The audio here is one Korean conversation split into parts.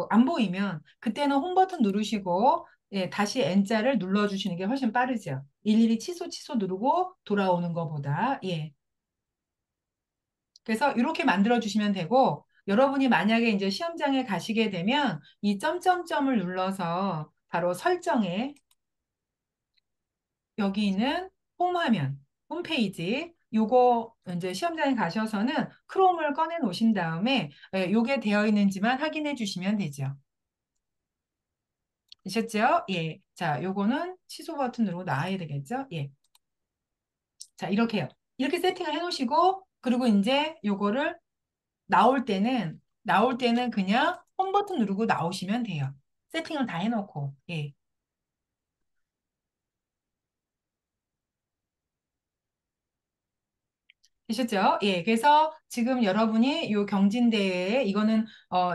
안 보이면 그때는 홈 버튼 누르시고 예, 다시 N자를 눌러주시는 게 훨씬 빠르죠. 일일이 취소 누르고 돌아오는 것보다. 예. 그래서 이렇게 만들어 주시면 되고 여러분이 만약에 이제 시험장에 가시게 되면 이 점점점을 눌러서 바로 설정에 여기 있는 홈 화면, 홈페이지 요거 이제 시험장에 가셔서는 크롬을 꺼내 놓으신 다음에 예, 요게 되어 있는지만 확인해 주시면 되죠. 되셨죠? 예. 자, 요거는 취소 버튼 누르고 나와야 되겠죠? 예. 자, 이렇게요. 이렇게 세팅을 해 놓으시고 그리고 이제 요거를 나올 때는 그냥 홈 버튼 누르고 나오시면 돼요. 세팅을 다 해놓고. 예. 되셨죠? 예. 그래서 지금 여러분이 요 경진대회에 이거는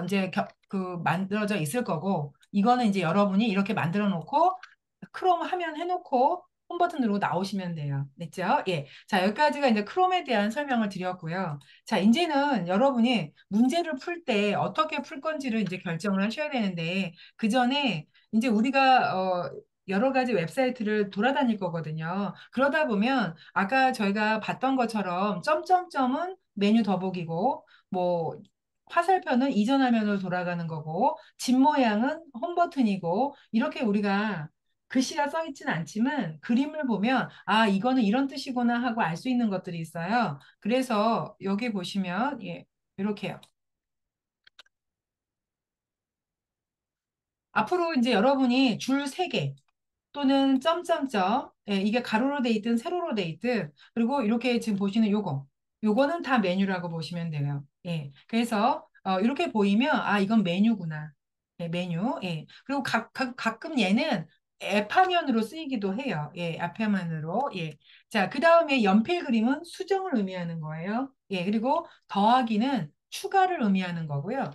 이제 그 만들어져 있을 거고 이거는 이제 여러분이 이렇게 만들어 놓고 크롬 화면 해놓고 홈 버튼 누르고 나오시면 돼요. 됐죠? 예. 자, 여기까지가 이제 크롬에 대한 설명을 드렸고요. 자, 이제는 여러분이 문제를 풀 때 어떻게 풀 건지를 이제 결정을 하셔야 되는데 그 전에 이제 우리가 여러 가지 웹사이트를 돌아다닐 거거든요. 그러다 보면 아까 저희가 봤던 것처럼 점점점은 메뉴 더보기고 뭐 화살표는 이전 화면으로 돌아가는 거고 집 모양은 홈 버튼이고 이렇게 우리가 글씨가 써 있지는 않지만 그림을 보면 아 이거는 이런 뜻이구나 하고 알 수 있는 것들이 있어요. 그래서 여기 보시면 예 이렇게요. 앞으로 이제 여러분이 줄 3개 또는 점점점 예, 이게 가로로 돼 있든 세로로 돼 있든 그리고 이렇게 지금 보시는 요거는 다 메뉴라고 보시면 돼요. 예. 그래서 이렇게 보이면 아 이건 메뉴구나. 예, 메뉴. 예. 그리고 가끔 얘는 앱 화면으로 쓰이기도 해요. 예, 앱 화면으로. 예. 자, 그다음에 연필 그림은 수정을 의미하는 거예요. 예. 그리고 더하기는 추가를 의미하는 거고요.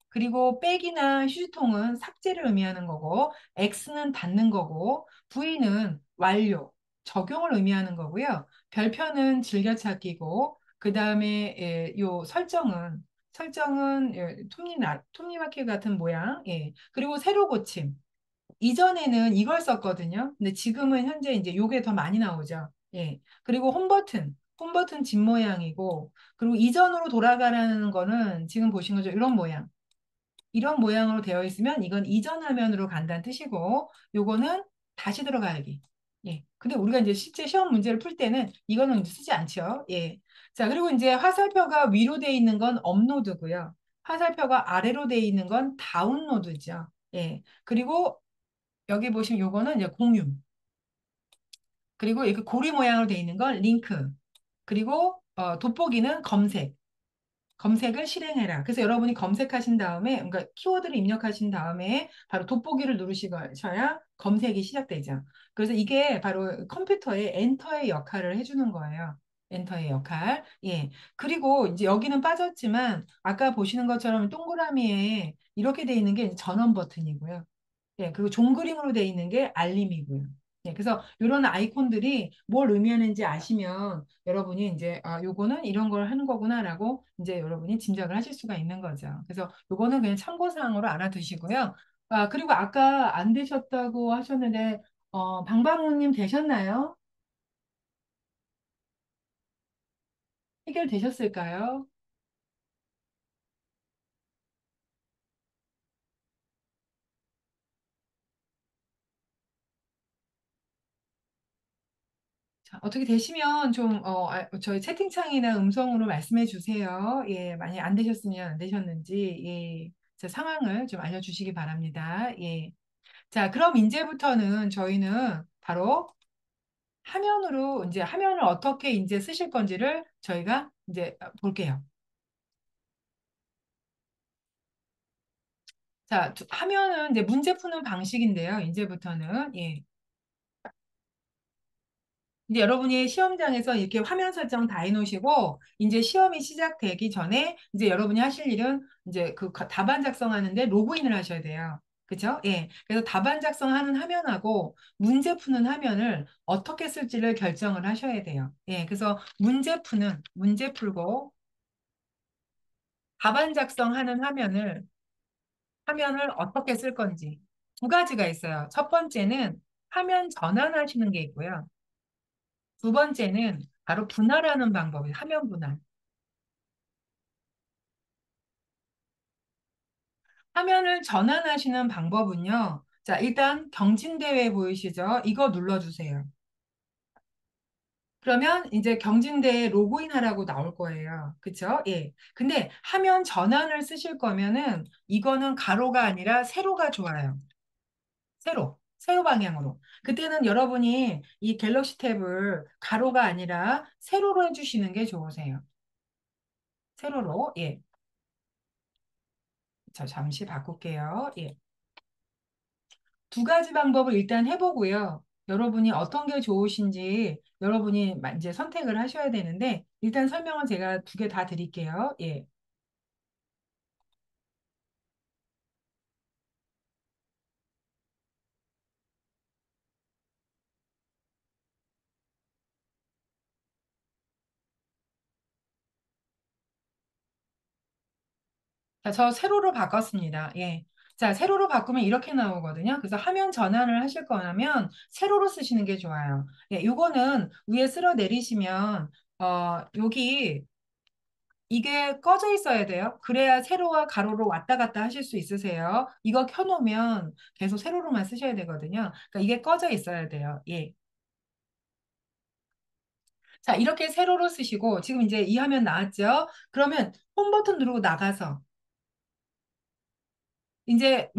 그리고 백이나 휴지통은 삭제를 의미하는 거고, X는 닫는 거고, V는 완료, 적용을 의미하는 거고요. 별표는 즐겨찾기고, 그 다음에 요 설정은 톱니바퀴 같은 모양, 예. 그리고 세로 고침. 이전에는 이걸 썼거든요. 근데 지금은 현재 이제 요게 더 많이 나오죠. 예. 그리고 홈버튼 집 모양이고, 그리고 이전으로 돌아가라는 거는 지금 보신 거죠. 이런 모양. 이런 모양으로 되어 있으면 이건 이전 화면으로 간다는 뜻이고 요거는 다시 들어가기. 예. 근데 우리가 이제 실제 시험 문제를 풀 때는 이거는 이제 쓰지 않죠. 예. 자, 그리고 이제 화살표가 위로 돼 있는 건 업로드고요. 화살표가 아래로 돼 있는 건 다운로드죠. 예. 그리고 여기 보시면 요거는 이제 공유. 그리고 이렇게 고리 모양으로 돼 있는 건 링크. 그리고 돋보기는 검색을 실행해라. 그래서 여러분이 검색하신 다음에, 그러니까 키워드를 입력하신 다음에 바로 돋보기를 누르시셔야 검색이 시작되죠. 그래서 이게 바로 컴퓨터의 엔터의 역할을 해주는 거예요. 엔터의 역할. 예. 그리고 이제 여기는 빠졌지만 아까 보시는 것처럼 동그라미에 이렇게 돼 있는 게 전원 버튼이고요. 예, 그리고 종그림으로 돼 있는 게 알림이고요. 예, 그래서 이런 아이콘들이 뭘 의미하는지 아시면 여러분이 이제 아, 요거는 이런 걸 하는 거구나라고 이제 여러분이 짐작을 하실 수가 있는 거죠. 그래서 요거는 그냥 참고사항으로 알아두시고요. 아, 그리고 아까 안 되셨다고 하셨는데 방방호님 되셨나요? 해결되셨을까요? 자, 어떻게 되시면 좀, 저희 채팅창이나 음성으로 말씀해 주세요. 예, 만약 안 되셨으면 안 되셨는지, 예, 제 상황을 좀 알려주시기 바랍니다. 예. 자, 그럼 이제부터는 저희는 바로 이제 화면을 어떻게 이제 쓰실 건지를 저희가 이제 볼게요. 자, 화면은 이제 문제 푸는 방식인데요. 이제부터는, 예. 이제 여러분이 시험장에서 이렇게 화면 설정 다 해놓으시고, 이제 시험이 시작되기 전에, 이제 여러분이 하실 일은 이제 그 답안 작성하는데 로그인을 하셔야 돼요. 그죠? 예. 그래서 답안 작성하는 화면하고 문제 푸는 화면을 어떻게 쓸지를 결정을 하셔야 돼요. 예. 그래서 문제 풀고, 답안 작성하는 화면을 어떻게 쓸 건지 두 가지가 있어요. 첫 번째는 화면 전환하시는 게 있고요. 두 번째는 바로 분할하는 방법이에요. 화면 분할. 화면을 전환하시는 방법은요. 자, 일단 경진대회 보이시죠? 이거 눌러주세요. 그러면 이제 경진대회 로그인 하라고 나올 거예요. 그쵸? 예. 근데 화면 전환을 쓰실 거면은 이거는 가로가 아니라 세로가 좋아요. 세로 방향으로. 그때는 여러분이 이 갤럭시 탭을 가로가 아니라 세로로 해주시는 게 좋으세요. 세로로. 예. 자, 잠시 바꿀게요. 예. 두 가지 방법을 일단 해보고요. 여러분이 어떤 게 좋으신지 여러분이 이제 선택을 하셔야 되는데 일단 설명은 제가 두 개 다 드릴게요. 예. 자, 저 세로로 바꿨습니다. 예. 자, 세로로 바꾸면 이렇게 나오거든요. 그래서 화면 전환을 하실 거라면 세로로 쓰시는 게 좋아요. 예, 요거는 위에 쓸어 내리시면 여기 이게 꺼져 있어야 돼요. 그래야 세로와 가로로 왔다 갔다 하실 수 있으세요. 이거 켜놓으면 계속 세로로만 쓰셔야 되거든요. 그러니까 이게 꺼져 있어야 돼요. 예. 자, 이렇게 세로로 쓰시고 지금 이제 이 화면 나왔죠? 그러면 홈 버튼 누르고 나가서 이제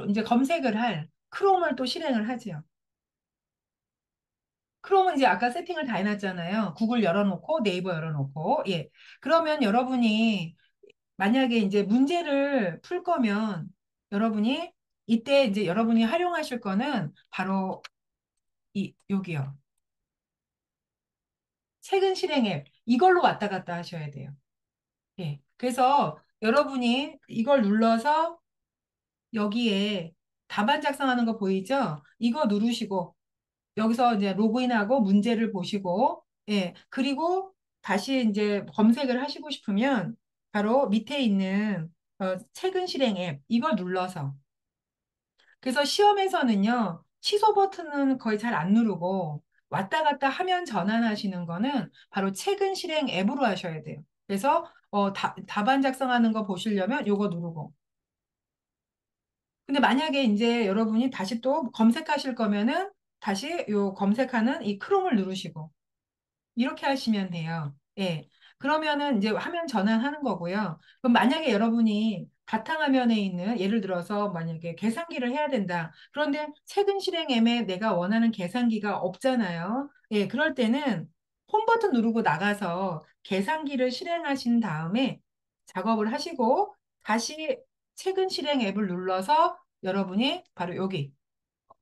이제 검색을 할 크롬을 또 실행을 하죠. 크롬은 이제 아까 세팅을 다 해놨잖아요. 구글 열어놓고 네이버 열어놓고 예. 그러면 여러분이 만약에 이제 문제를 풀 거면 여러분이 이때 이제 여러분이 활용하실 거는 바로 여기요. 최근 실행 앱 이걸로 왔다 갔다 하셔야 돼요. 예. 그래서 여러분이 이걸 눌러서 여기에 답안 작성하는 거 보이죠? 이거 누르시고 여기서 이제 로그인하고 문제를 보시고, 예, 그리고 다시 이제 검색을 하시고 싶으면 바로 밑에 있는 최근 실행 앱, 이걸 눌러서. 그래서 시험에서는요, 취소 버튼은 거의 잘 안 누르고 왔다 갔다 하면 전환하시는 거는 바로 최근 실행 앱으로 하셔야 돼요. 그래서 답안 작성하는 거 보시려면 요거 누르고. 근데 만약에 이제 여러분이 다시 또 검색하실 거면은 다시 요 검색하는 이 크롬을 누르시고 이렇게 하시면 돼요. 예. 그러면은 이제 화면 전환하는 거고요. 그럼 만약에 여러분이 바탕화면에 있는 예를 들어서 만약에 계산기를 해야 된다. 그런데 최근 실행 앱에 내가 원하는 계산기가 없잖아요. 예, 그럴 때는 홈 버튼 누르고 나가서 계산기를 실행하신 다음에 작업을 하시고 다시 최근 실행 앱을 눌러서 여러분이 바로 여기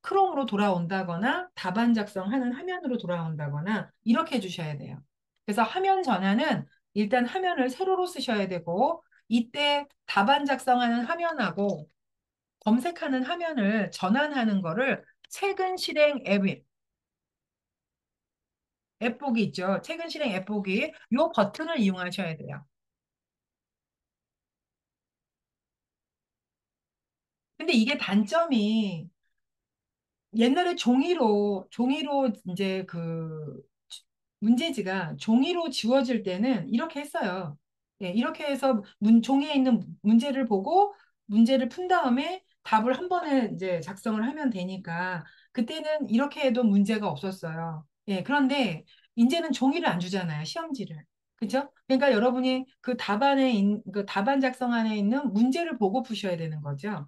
크롬으로 돌아온다거나 답안 작성하는 화면으로 돌아온다거나 이렇게 해주셔야 돼요. 그래서 화면 전환은 일단 화면을 세로로 쓰셔야 되고 이때 답안 작성하는 화면하고 검색하는 화면을 전환하는 거를 최근 실행 앱 보기 있죠. 최근 실행 앱 보기 요 버튼을 이용하셔야 돼요. 근데 이게 단점이 옛날에 종이로 이제 그 문제지가 종이로 지워질 때는 이렇게 했어요. 예, 이렇게 해서 종이에 있는 문제를 보고 문제를 푼 다음에 답을 한 번에 이제 작성을 하면 되니까 그때는 이렇게 해도 문제가 없었어요. 예, 그런데 이제는 종이를 안 주잖아요. 시험지를. 그죠? 그러니까 여러분이 그 답안 작성 안에 있는 문제를 보고 푸셔야 되는 거죠.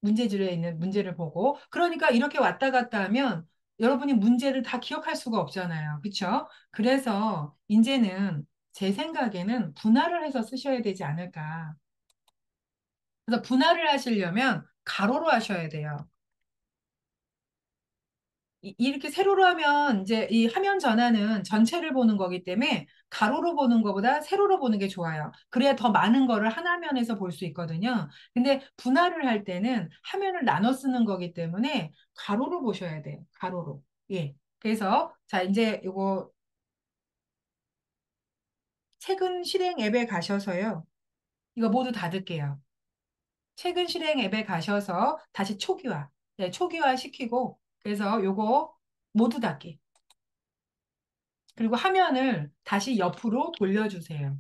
문제집에 있는 문제를 보고. 그러니까 이렇게 왔다 갔다 하면 여러분이 문제를 다 기억할 수가 없잖아요. 그렇죠? 그래서 이제는 제 생각에는 분할을 해서 쓰셔야 되지 않을까. 그래서 분할을 하시려면 가로로 하셔야 돼요. 이렇게 세로로 하면 이제 이 화면 전환은 전체를 보는 거기 때문에 가로로 보는 것보다 세로로 보는 게 좋아요. 그래야 더 많은 거를 한 화면에서 볼 수 있거든요. 근데 분할을 할 때는 화면을 나눠 쓰는 거기 때문에 가로로 보셔야 돼요. 가로로. 예. 그래서 자, 이제 요거 최근 실행 앱에 가셔서요. 이거 모두 닫을게요. 최근 실행 앱에 가셔서 다시 초기화, 네, 초기화 시키고, 그래서 요거 모두 닫기. 그리고 화면을 다시 옆으로 돌려주세요.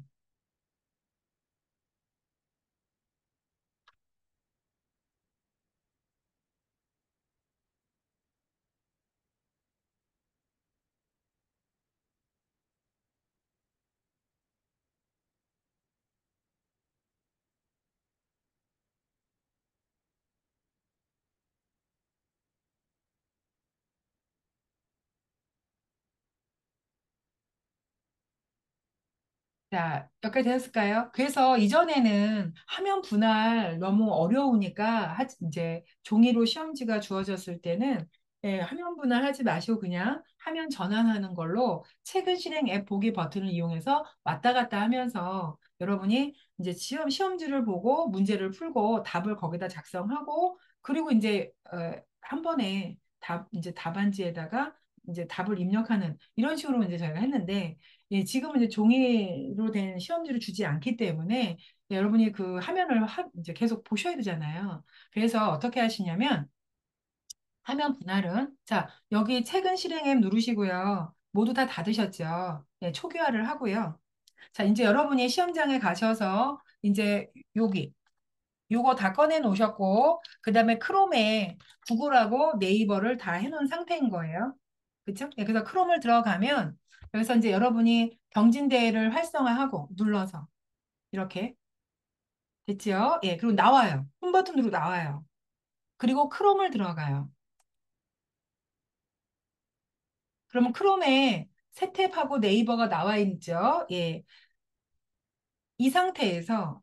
자, 여기까지 되셨을까요? 그래서 이전에는 화면 분할 너무 어려우니까 이제 종이로 시험지가 주어졌을 때는 예, 화면 분할 하지 마시고 그냥 화면 전환하는 걸로 최근 실행 앱 보기 버튼을 이용해서 왔다 갔다 하면서 여러분이 이제 시험지를 보고 문제를 풀고 답을 거기다 작성하고 그리고 이제 한 번에 이제 답안지에다가 이제 답을 입력하는 이런 식으로 이제 저희가 했는데 예, 지금은 이제 종이로 된 시험지를 주지 않기 때문에 여러분이 그 화면을 이제 계속 보셔야 되잖아요. 그래서 어떻게 하시냐면 화면 분할은 자, 여기 최근 실행 앱 누르시고요. 모두 다 닫으셨죠? 예, 초기화를 하고요. 자, 이제 여러분이 시험장에 가셔서 이제 여기 요거 다 꺼내 놓으셨고 그다음에 크롬에 구글하고 네이버를 다 해놓은 상태인 거예요. 그렇죠? 예, 그래서 크롬을 들어가면 여기서 이제 여러분이 경진대회를 활성화하고 눌러서 이렇게 됐지요? 예, 그리고 나와요. 홈 버튼 누르고 나와요. 그리고 크롬을 들어가요. 그러면 크롬에 새 탭하고 네이버가 나와 있죠? 예. 이 상태에서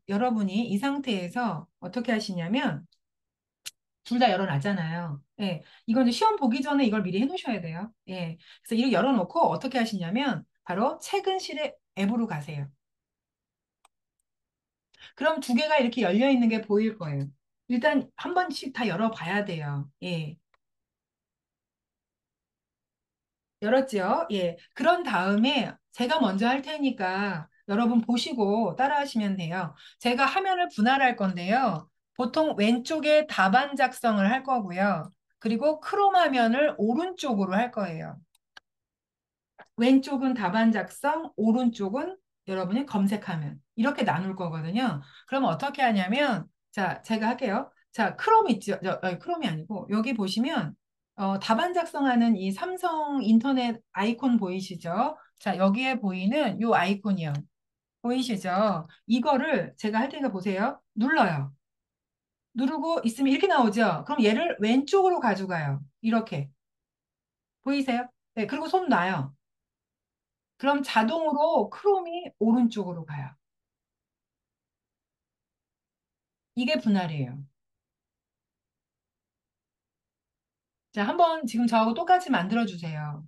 어떻게 하시냐면 둘 다 열어놨잖아요. 예. 이건 이제 시험 보기 전에 이걸 미리 해놓으셔야 돼요. 예. 그래서 이렇게 열어놓고 어떻게 하시냐면 바로 최근실의 앱으로 가세요. 그럼 두 개가 이렇게 열려 있는 게 보일 거예요. 일단 한 번씩 다 열어봐야 돼요. 예. 열었죠? 예. 그런 다음에 제가 먼저 할 테니까 여러분 보시고 따라하시면 돼요. 제가 화면을 분할할 건데요. 보통 왼쪽에 답안 작성을 할 거고요. 그리고 크롬 화면을 오른쪽으로 할 거예요. 왼쪽은 답안 작성, 오른쪽은 여러분이 검색하면 이렇게 나눌 거거든요. 그럼 어떻게 하냐면 자, 제가 할게요. 자, 크롬 있죠? 크롬이 아니고 여기 보시면 답안 작성하는 이 삼성 인터넷 아이콘 보이시죠? 자, 여기에 보이는 이 아이콘이요. 보이시죠? 이거를 제가 할 테니까 보세요. 눌러요. 누르고 있으면 이렇게 나오죠? 그럼 얘를 왼쪽으로 가져가요. 이렇게. 보이세요? 네, 그리고 손 놔요. 그럼 자동으로 크롬이 오른쪽으로 가요. 이게 분할이에요. 자, 한번 지금 저하고 똑같이 만들어 주세요.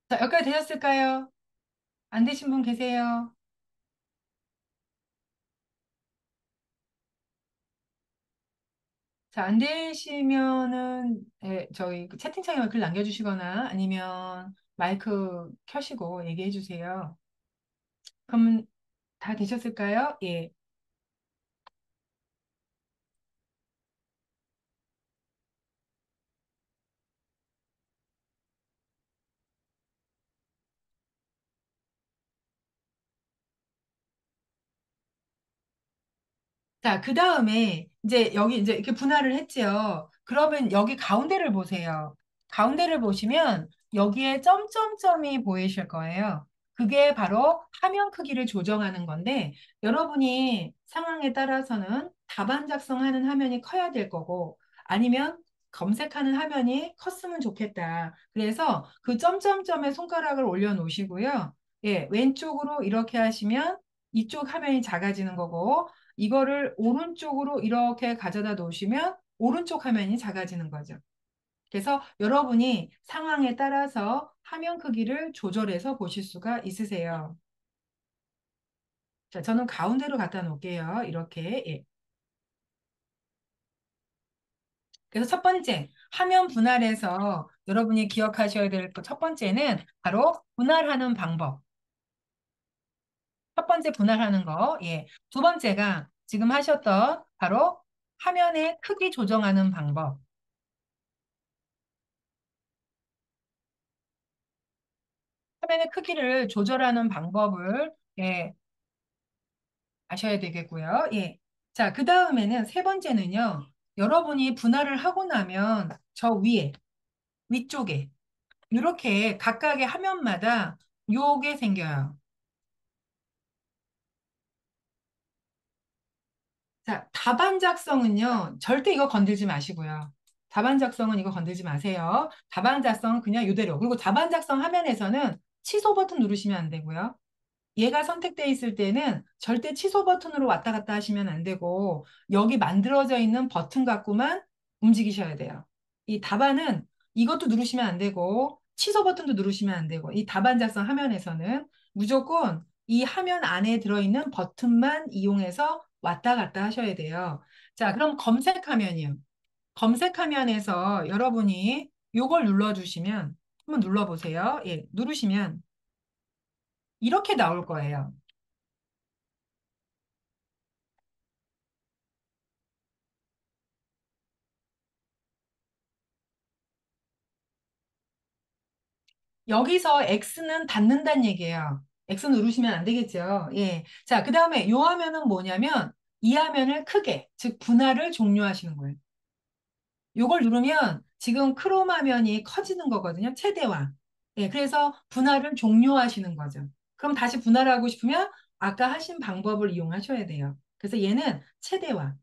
자, 여기까지 되셨을까요? 안 되신 분 계세요? 자, 안 되시면은 예, 저희 그 채팅창에 글 남겨주시거나 아니면 마이크 켜시고 얘기해 주세요. 그럼 다 되셨을까요? 예. 자, 그 다음에 이제 여기 이제 이렇게 분할을 했지요. 그러면 여기 가운데를 보세요. 가운데를 보시면 여기에 점점점이 보이실 거예요. 그게 바로 화면 크기를 조정하는 건데 여러분이 상황에 따라서는 답안 작성하는 화면이 커야 될 거고 아니면 검색하는 화면이 컸으면 좋겠다. 그래서 그 점점점에 손가락을 올려 놓으시고요. 예, 왼쪽으로 이렇게 하시면 이쪽 화면이 작아지는 거고 이거를 오른쪽으로 이렇게 가져다 놓으시면 오른쪽 화면이 작아지는 거죠. 그래서 여러분이 상황에 따라서 화면 크기를 조절해서 보실 수가 있으세요. 자, 저는 가운데로 갖다 놓을게요. 이렇게. 예. 그래서 첫 번째, 화면 분할에서 여러분이 기억하셔야 될 그 첫 번째는 바로 분할하는 방법. 첫 번째 분할하는 거. 예. 두 번째가 지금 하셨던 바로 화면의 크기 조정하는 방법. 화면의 크기를 조절하는 방법을 예, 아셔야 되겠고요. 예. 자, 그 다음에는 세 번째는요. 여러분이 분할을 하고 나면 저 위에, 위쪽에 이렇게 각각의 화면마다 요게 생겨요. 자, 답안 작성은요. 절대 이거 건들지 마시고요. 답안 작성은 이거 건들지 마세요. 답안 작성은 그냥 이대로. 그리고 답안 작성 화면에서는 취소 버튼 누르시면 안 되고요. 얘가 선택되어 있을 때는 절대 취소 버튼으로 왔다 갔다 하시면 안 되고 여기 만들어져 있는 버튼 갖고만 움직이셔야 돼요. 이 답안은 이것도 누르시면 안 되고 취소 버튼도 누르시면 안 되고 이 답안 작성 화면에서는 무조건 이 화면 안에 들어있는 버튼만 이용해서 왔다 갔다 하셔야 돼요. 자, 그럼 검색화면이요. 검색화면에서 여러분이 요걸 눌러주시면 한번 눌러보세요. 예, 누르시면 이렇게 나올 거예요. 여기서 X는 닫는다는 얘기예요. X 누르시면 안 되겠죠. 예. 자, 그 다음에 요 화면은 뭐냐면 이 화면을 크게, 즉 분할을 종료하시는 거예요. 요걸 누르면 지금 크롬 화면이 커지는 거거든요. 최대화. 예, 그래서 분할을 종료하시는 거죠. 그럼 다시 분할하고 싶으면 아까 하신 방법을 이용하셔야 돼요. 그래서 얘는 최대화,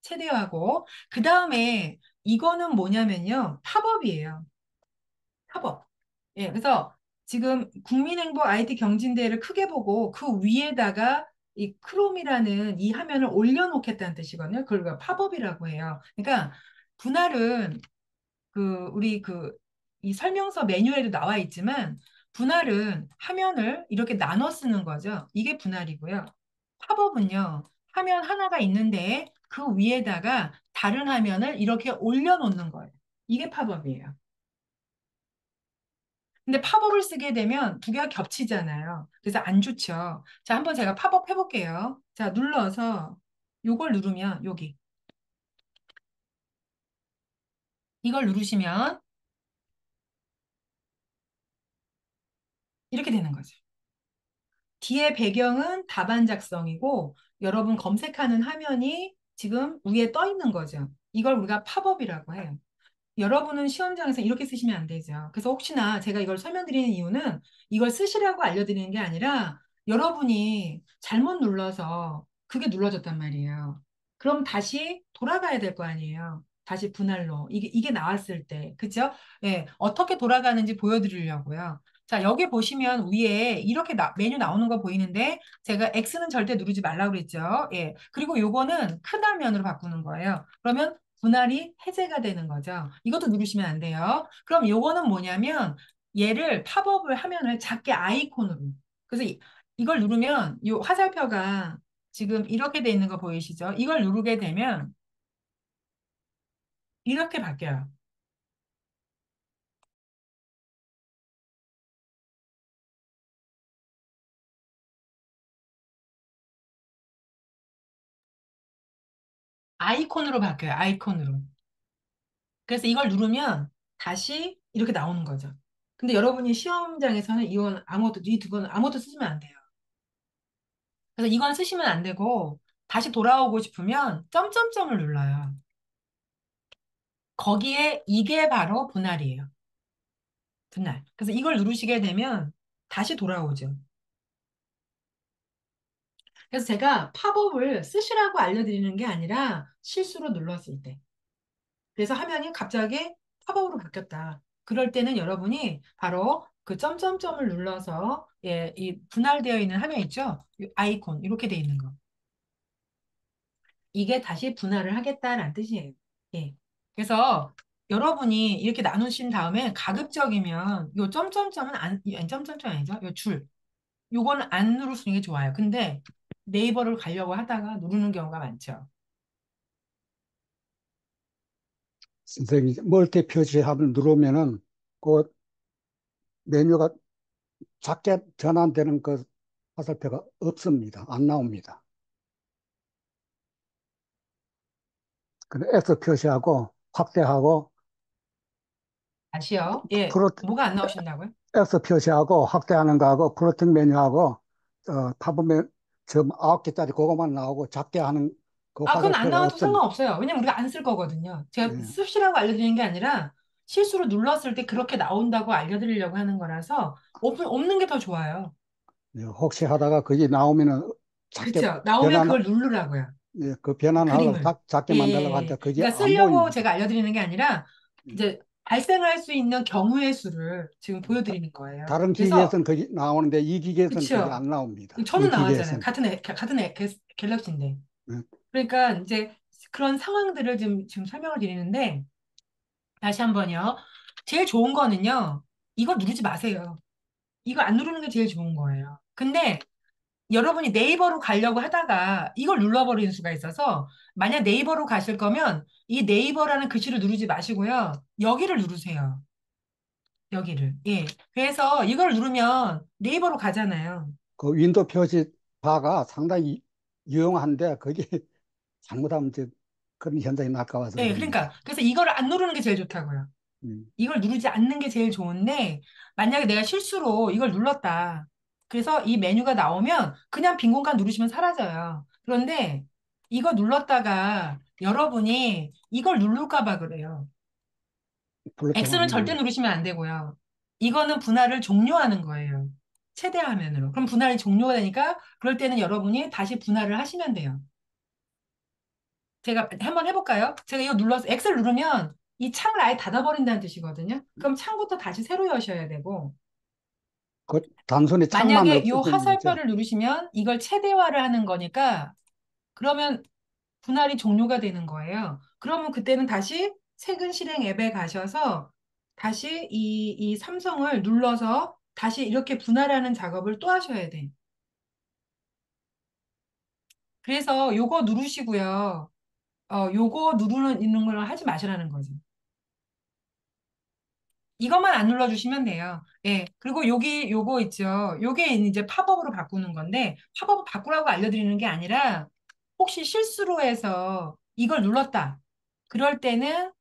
최대화하고 그 다음에 이거는 뭐냐면요. 팝업이에요. 팝업. 예, 그래서 지금 국민행복 IT 경진대회를 크게 보고 그 위에다가 이 크롬이라는 이 화면을 올려놓겠다는 뜻이거든요. 그걸 우리가 팝업이라고 해요. 그러니까 분할은 우리 이 설명서 매뉴얼에도 나와 있지만 분할은 화면을 이렇게 나눠 쓰는 거죠. 이게 분할이고요. 팝업은요, 화면 하나가 있는데 그 위에다가 다른 화면을 이렇게 올려놓는 거예요. 이게 팝업이에요. 근데 팝업을 쓰게 되면 두 개가 겹치잖아요. 그래서 안 좋죠. 자, 한번 제가 팝업 해볼게요. 자, 눌러서 요걸 누르면 여기 이걸 누르시면 이렇게 되는 거죠. 뒤에 배경은 답안 작성이고 여러분 검색하는 화면이 지금 위에 떠 있는 거죠. 이걸 우리가 팝업이라고 해요. 여러분은 시험장에서 이렇게 쓰시면 안 되죠. 그래서 혹시나 제가 이걸 설명드리는 이유는 이걸 쓰시라고 알려드리는 게 아니라 여러분이 잘못 눌러서 그게 눌러졌단 말이에요. 그럼 다시 돌아가야 될 거 아니에요. 다시 분할로. 이게 나왔을 때. 그죠? 예, 어떻게 돌아가는지 보여드리려고요. 자, 여기 보시면 위에 이렇게 메뉴 나오는 거 보이는데 제가 X는 절대 누르지 말라고 그랬죠. 예. 그리고 요거는 큰 화면으로 바꾸는 거예요. 그러면 분할이 해제가 되는 거죠. 이것도 누르시면 안 돼요. 그럼 요거는 뭐냐면 얘를 팝업을 하면은 작게 아이콘으로. 그래서 이걸 누르면 요 화살표가 지금 이렇게 돼 있는 거 보이시죠? 이걸 누르게 되면 이렇게 바뀌어요. 아이콘으로 바뀌어요. 아이콘으로. 그래서 이걸 누르면 다시 이렇게 나오는 거죠. 근데 여러분이 시험장에서는 이건 아무것도, 이 두 번은 아무것도 쓰시면 안 돼요. 그래서 이건 쓰시면 안 되고 다시 돌아오고 싶으면 점점점을 눌러요. 거기에 이게 바로 분할이에요. 분할. 그래서 이걸 누르시게 되면 다시 돌아오죠. 그래서 제가 팝업을 쓰시라고 알려드리는 게 아니라 실수로 눌렀을 때. 그래서 화면이 갑자기 팝업으로 바뀌었다. 그럴 때는 여러분이 바로 그 점점점을 눌러서 예, 이 분할되어 있는 화면 있죠? 이 아이콘 이렇게 돼 있는 거. 이게 다시 분할을 하겠다라는 뜻이에요. 예. 그래서 여러분이 이렇게 나누신 다음에 가급적이면 요 점점점은 아니, 점점점 아니죠? 요 줄. 요거는 안 누르시는 게 좋아요. 근데 네이버를 가려고 하다가 누르는 경우가 많죠. 선생님, 멀티 표시합을 누르면은 그 메뉴가 작게 전환되는 그 화살표가 없습니다. 안 나옵니다. 그래 X 표시하고 확대하고 다시요. 예. 프로 뭐가 안 나오신다고요? X 표시하고 확대하는 거하고 플로팅 메뉴하고 팝업 점 9개짜리 그거만 나오고 작게 하는 그 아, 그건 안 화살표가 나와도 없습니다. 상관없어요. 왜냐면 우리가 안 쓸 거거든요. 제가 예, 씁시라고 알려드리는 게 아니라 실수로 눌렀을 때 그렇게 나온다고 알려드리려고 하는 거라서 없는 게 더 좋아요. 예, 혹시 하다가 그게 나오면은 작게 그렇죠. 나오면 변환, 그걸 누르라고요. 예, 그 변환을 하려고 그림을. 작게 예, 예, 만들려고 예. 하는데 그게 그러니까 안 쓰려고 보입니다. 제가 알려드리는 게 아니라 예, 이제 발생할 수 있는 경우의 수를 지금 다, 보여드리는 거예요. 다른 그래서 기기에서는 그게 나오는데 이 기기에서는 그게 그렇죠. 안 나옵니다. 이 저는 나왔잖아요. 기기에서는. 같은 갤럭시인데. 예, 그러니까 이제 그런 상황들을 지금 설명을 드리는데 다시 한번요. 제일 좋은 거는요. 이거 누르지 마세요. 이거 안 누르는 게 제일 좋은 거예요. 근데 여러분이 네이버로 가려고 하다가 이걸 눌러버리는 수가 있어서 만약 네이버로 가실 거면 이 네이버라는 글씨를 누르지 마시고요. 여기를 누르세요. 여기를. 예. 그래서 이걸 누르면 네이버로 가잖아요. 그 윈도우 표시 바가 상당히 유용한데 그게 잘못하면 이제 그런 현상이 날까 봐서 예. 그럽니다. 그러니까 그래서 이거를 안 누르는 게 제일 좋다고요. 음, 이걸 누르지 않는 게 제일 좋은데, 만약에 내가 실수로 이걸 눌렀다. 그래서 이 메뉴가 나오면 그냥 빈 공간 누르시면 사라져요. 그런데 이거 눌렀다가 여러분이 이걸 누를까 봐 그래요. 플로팅 X는 절대 화면을 누르시면 안 되고요. 이거는 분할을 종료하는 거예요. 최대 화면으로. 그럼 분할이 종료가 되니까 그럴 때는 여러분이 다시 분할을 하시면 돼요. 제가 한번 해볼까요? 제가 이거 눌러서 X를 누르면 이 창을 아예 닫아버린다는 뜻이거든요. 그럼 창부터 다시 새로 여셔야 되고, 그 단순히 창만 만약에 이 없어지는 거죠. 화살표를 누르시면 이걸 최대화를 하는 거니까 그러면 분할이 종료가 되는 거예요. 그러면 그때는 다시 최근 실행 앱에 가셔서 다시 이 삼성을 눌러서 다시 이렇게 분할하는 작업을 또 하셔야 돼. 그래서 요거 누르시고요. 요거 누르는 있는 걸 하지 마시라는 거죠. 이것만 안 눌러주시면 돼요. 예. 그리고 요거 있죠. 요게 이제 팝업으로 바꾸는 건데, 팝업을 바꾸라고 알려드리는 게 아니라, 혹시 실수로 해서 이걸 눌렀다. 그럴 때는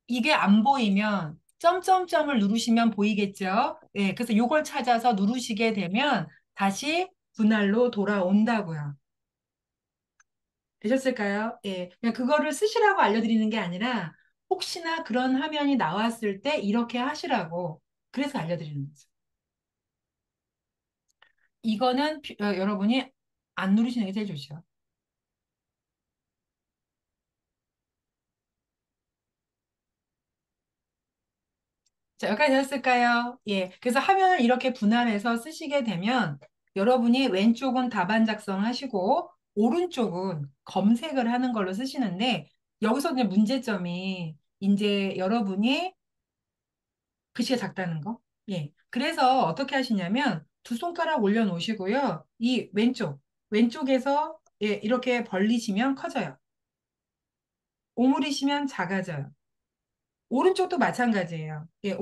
이게 안 보이면, 점점점을 누르시면 보이겠죠? 예. 그래서 요걸 찾아서 누르시게 되면 다시 분할로 돌아온다고요. 되셨을까요? 예. 그냥 그거를 쓰시라고 알려드리는 게 아니라, 혹시나 그런 화면이 나왔을 때 이렇게 하시라고, 그래서 알려드리는 거죠. 이거는 여러분이 안 누르시는 게 제일 좋죠. 자, 여기까지 되셨을까요? 예. 그래서 화면을 이렇게 분할해서 쓰시게 되면 여러분이 왼쪽은 답안 작성하시고 오른쪽은 검색을 하는 걸로 쓰시는데 여기서 이제 문제점이 이제 여러분이 글씨가 작다는 거. 예. 그래서 어떻게 하시냐면 두 손가락 올려놓으시고요. 이 왼쪽에서 예, 이렇게 벌리시면 커져요. 오므리시면 작아져요. 오른쪽도 마찬가지예요. 예,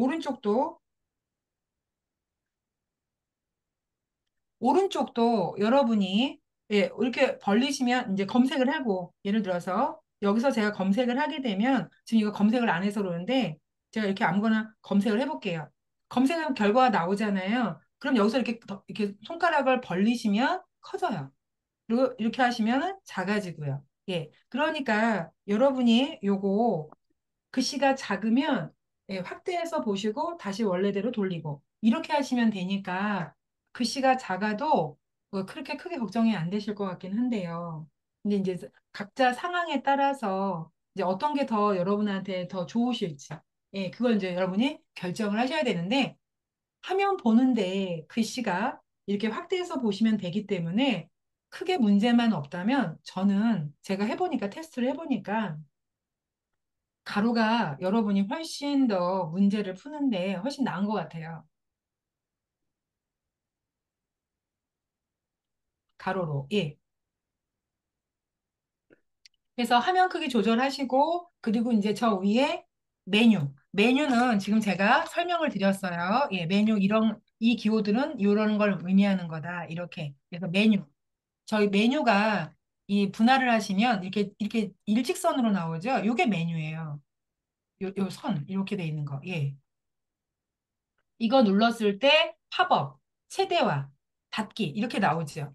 오른쪽도 여러분이 예, 이렇게 벌리시면 이제 검색을 하고 예를 들어서 여기서 제가 검색을 하게 되면 지금 이거 검색을 안 해서 그러는데 제가 이렇게 아무거나 검색을 해볼게요. 검색하면 결과가 나오잖아요. 그럼 여기서 이렇게 이렇게 손가락을 벌리시면 커져요. 그리고 이렇게 하시면 작아지고요. 예, 그러니까 여러분이 요거 글씨가 작으면 예, 확대해서 보시고 다시 원래대로 돌리고 이렇게 하시면 되니까 글씨가 작아도 그렇게 크게 걱정이 안 되실 것 같긴 한데요. 근데 이제 각자 상황에 따라서 이제 어떤 게 더 여러분한테 더 좋으실지 예, 그걸 이제 여러분이 결정을 하셔야 되는데 화면 보는데 글씨가 이렇게 확대해서 보시면 되기 때문에 크게 문제만 없다면 저는 제가 해보니까 테스트를 해보니까 가로가 여러분이 훨씬 더 문제를 푸는데 훨씬 나은 것 같아요. 가로로. 예. 그래서 화면 크기 조절하시고, 그리고 이제 저 위에 메뉴. 메뉴는 지금 제가 설명을 드렸어요. 예, 메뉴 이 기호들은 이런 걸 의미하는 거다. 이렇게. 그래서 메뉴. 저희 메뉴가 이 분할을 하시면 이렇게 일직선으로 나오죠? 요게 메뉴예요. 요 선, 이렇게 돼 있는 거. 예. 이거 눌렀을 때 팝업, 최대화, 닫기, 이렇게 나오죠.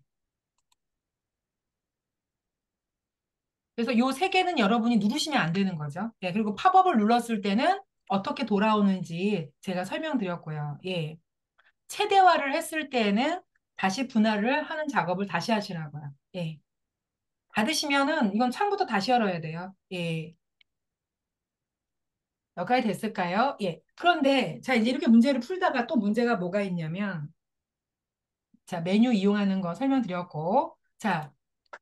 그래서 요 세 개는 여러분이 누르시면 안 되는 거죠. 예, 그리고 팝업을 눌렀을 때는 어떻게 돌아오는지 제가 설명드렸고요. 예. 최대화를 했을 때는 다시 분할을 하는 작업을 다시 하시라고요. 예. 닫으시면은 이건 창부터 다시 열어야 돼요. 예. 여기까지 됐을까요? 예. 그런데 자, 이제 이렇게 문제를 풀다가 또 문제가 뭐가 있냐면 자, 메뉴 이용하는 거 설명드렸고 자,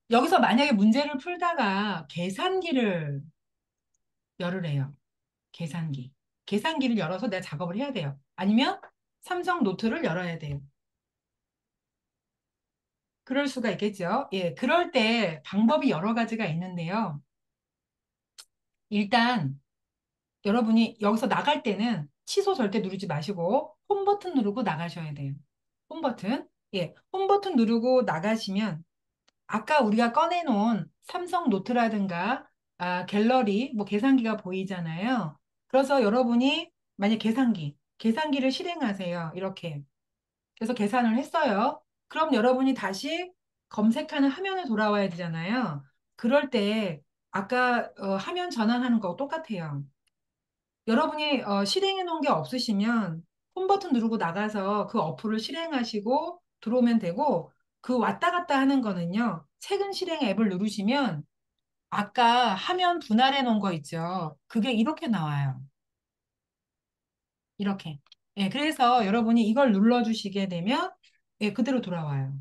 여기서 만약에 문제를 풀다가 계산기를 열으래요. 계산기. 계산기를 열어서 내가 작업을 해야 돼요. 아니면 삼성 노트를 열어야 돼요. 그럴 수가 있겠죠. 예, 그럴 때 방법이 여러 가지가 있는데요. 일단 여러분이 여기서 나갈 때는 취소 절대 누르지 마시고 홈 버튼 누르고 나가셔야 돼요. 홈 버튼. 예, 홈 버튼 누르고 나가시면 아까 우리가 꺼내놓은 삼성 노트라든가 갤러리, 뭐 계산기가 보이잖아요. 그래서 여러분이 만약 계산기를 실행하세요. 이렇게. 그래서 계산을 했어요. 그럼 여러분이 다시 검색하는 화면에 돌아와야 되잖아요. 그럴 때 아까 화면 전환하는 거 똑같아요. 여러분이 실행해 놓은 게 없으시면 홈 버튼 누르고 나가서 그 어플을 실행하시고 들어오면 되고 그 왔다 갔다 하는 거는요. 최근 실행 앱을 누르시면 아까 화면 분할해 놓은 거 있죠. 그게 이렇게 나와요. 이렇게. 예, 그래서 여러분이 이걸 눌러주시게 되면 예, 그대로 돌아와요.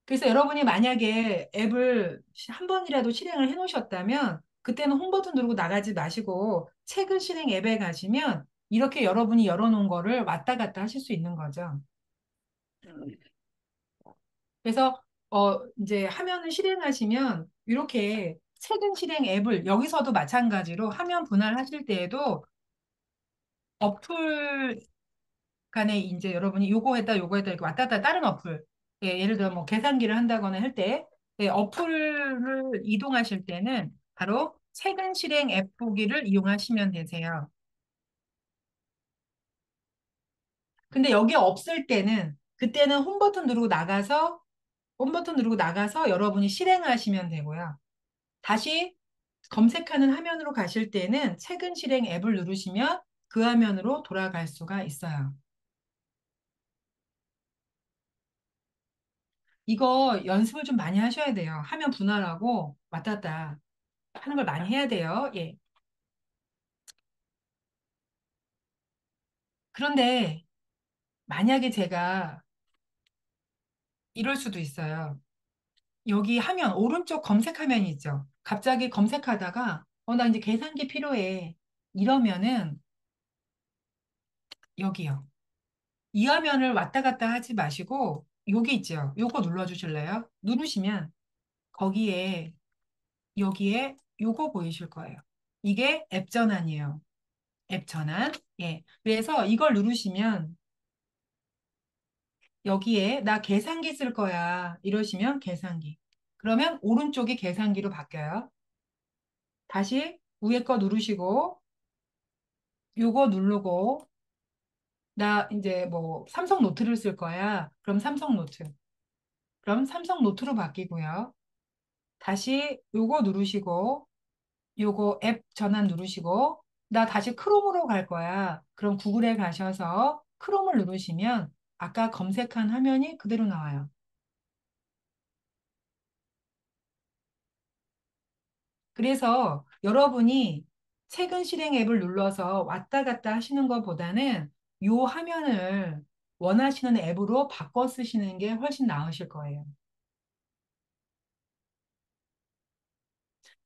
그래서 여러분이 만약에 앱을 한 번이라도 실행을 해 놓으셨다면 그때는 홈 버튼 누르고 나가지 마시고 최근 실행 앱에 가시면 이렇게 여러분이 열어놓은 거를 왔다 갔다 하실 수 있는 거죠. 그래서 이제 화면을 실행하시면 이렇게 최근 실행 앱을 여기서도 마찬가지로 화면 분할하실 때에도 어플 간에 이제 여러분이 요거 했다 이렇게 왔다 갔다 다른 어플 예를 들어 뭐 계산기를 한다거나 할 때 어플을 이동하실 때는 바로 최근 실행 앱 보기를 이용하시면 되세요. 근데 여기 없을 때는 그때는 홈 버튼 누르고 나가서 여러분이 실행하시면 되고요. 다시 검색하는 화면으로 가실 때는 최근 실행 앱을 누르시면 그 화면으로 돌아갈 수가 있어요. 이거 연습을 좀 많이 하셔야 돼요. 화면 분할하고 왔다 갔다 하는 걸 많이 해야 돼요. 예. 그런데 만약에 제가 이럴 수도 있어요. 여기 화면, 오른쪽 검색 화면이 있죠. 갑자기 검색하다가, 나 이제 계산기 필요해. 이러면은 여기요. 이 화면을 왔다 갔다 하지 마시고, 여기 있죠. 요거 눌러주실래요? 누르시면 거기에, 여기에 요거 보이실 거예요. 이게 앱 전환이에요. 앱 전환. 예. 그래서 이걸 누르시면 여기에 나 계산기 쓸 거야. 이러시면 계산기. 그러면 오른쪽이 계산기로 바뀌어요. 다시 위에 거 누르시고 요거 누르고 나 이제 뭐 삼성 노트를 쓸 거야. 그럼 삼성 노트. 그럼 삼성 노트로 바뀌고요. 다시 요거 누르시고 요거 앱 전환 누르시고 나 다시 크롬으로 갈 거야. 그럼 구글에 가셔서 크롬을 누르시면 아까 검색한 화면이 그대로 나와요. 그래서 여러분이 최근 실행 앱을 눌러서 왔다 갔다 하시는 것보다는 요 화면을 원하시는 앱으로 바꿔 쓰시는 게 훨씬 나으실 거예요.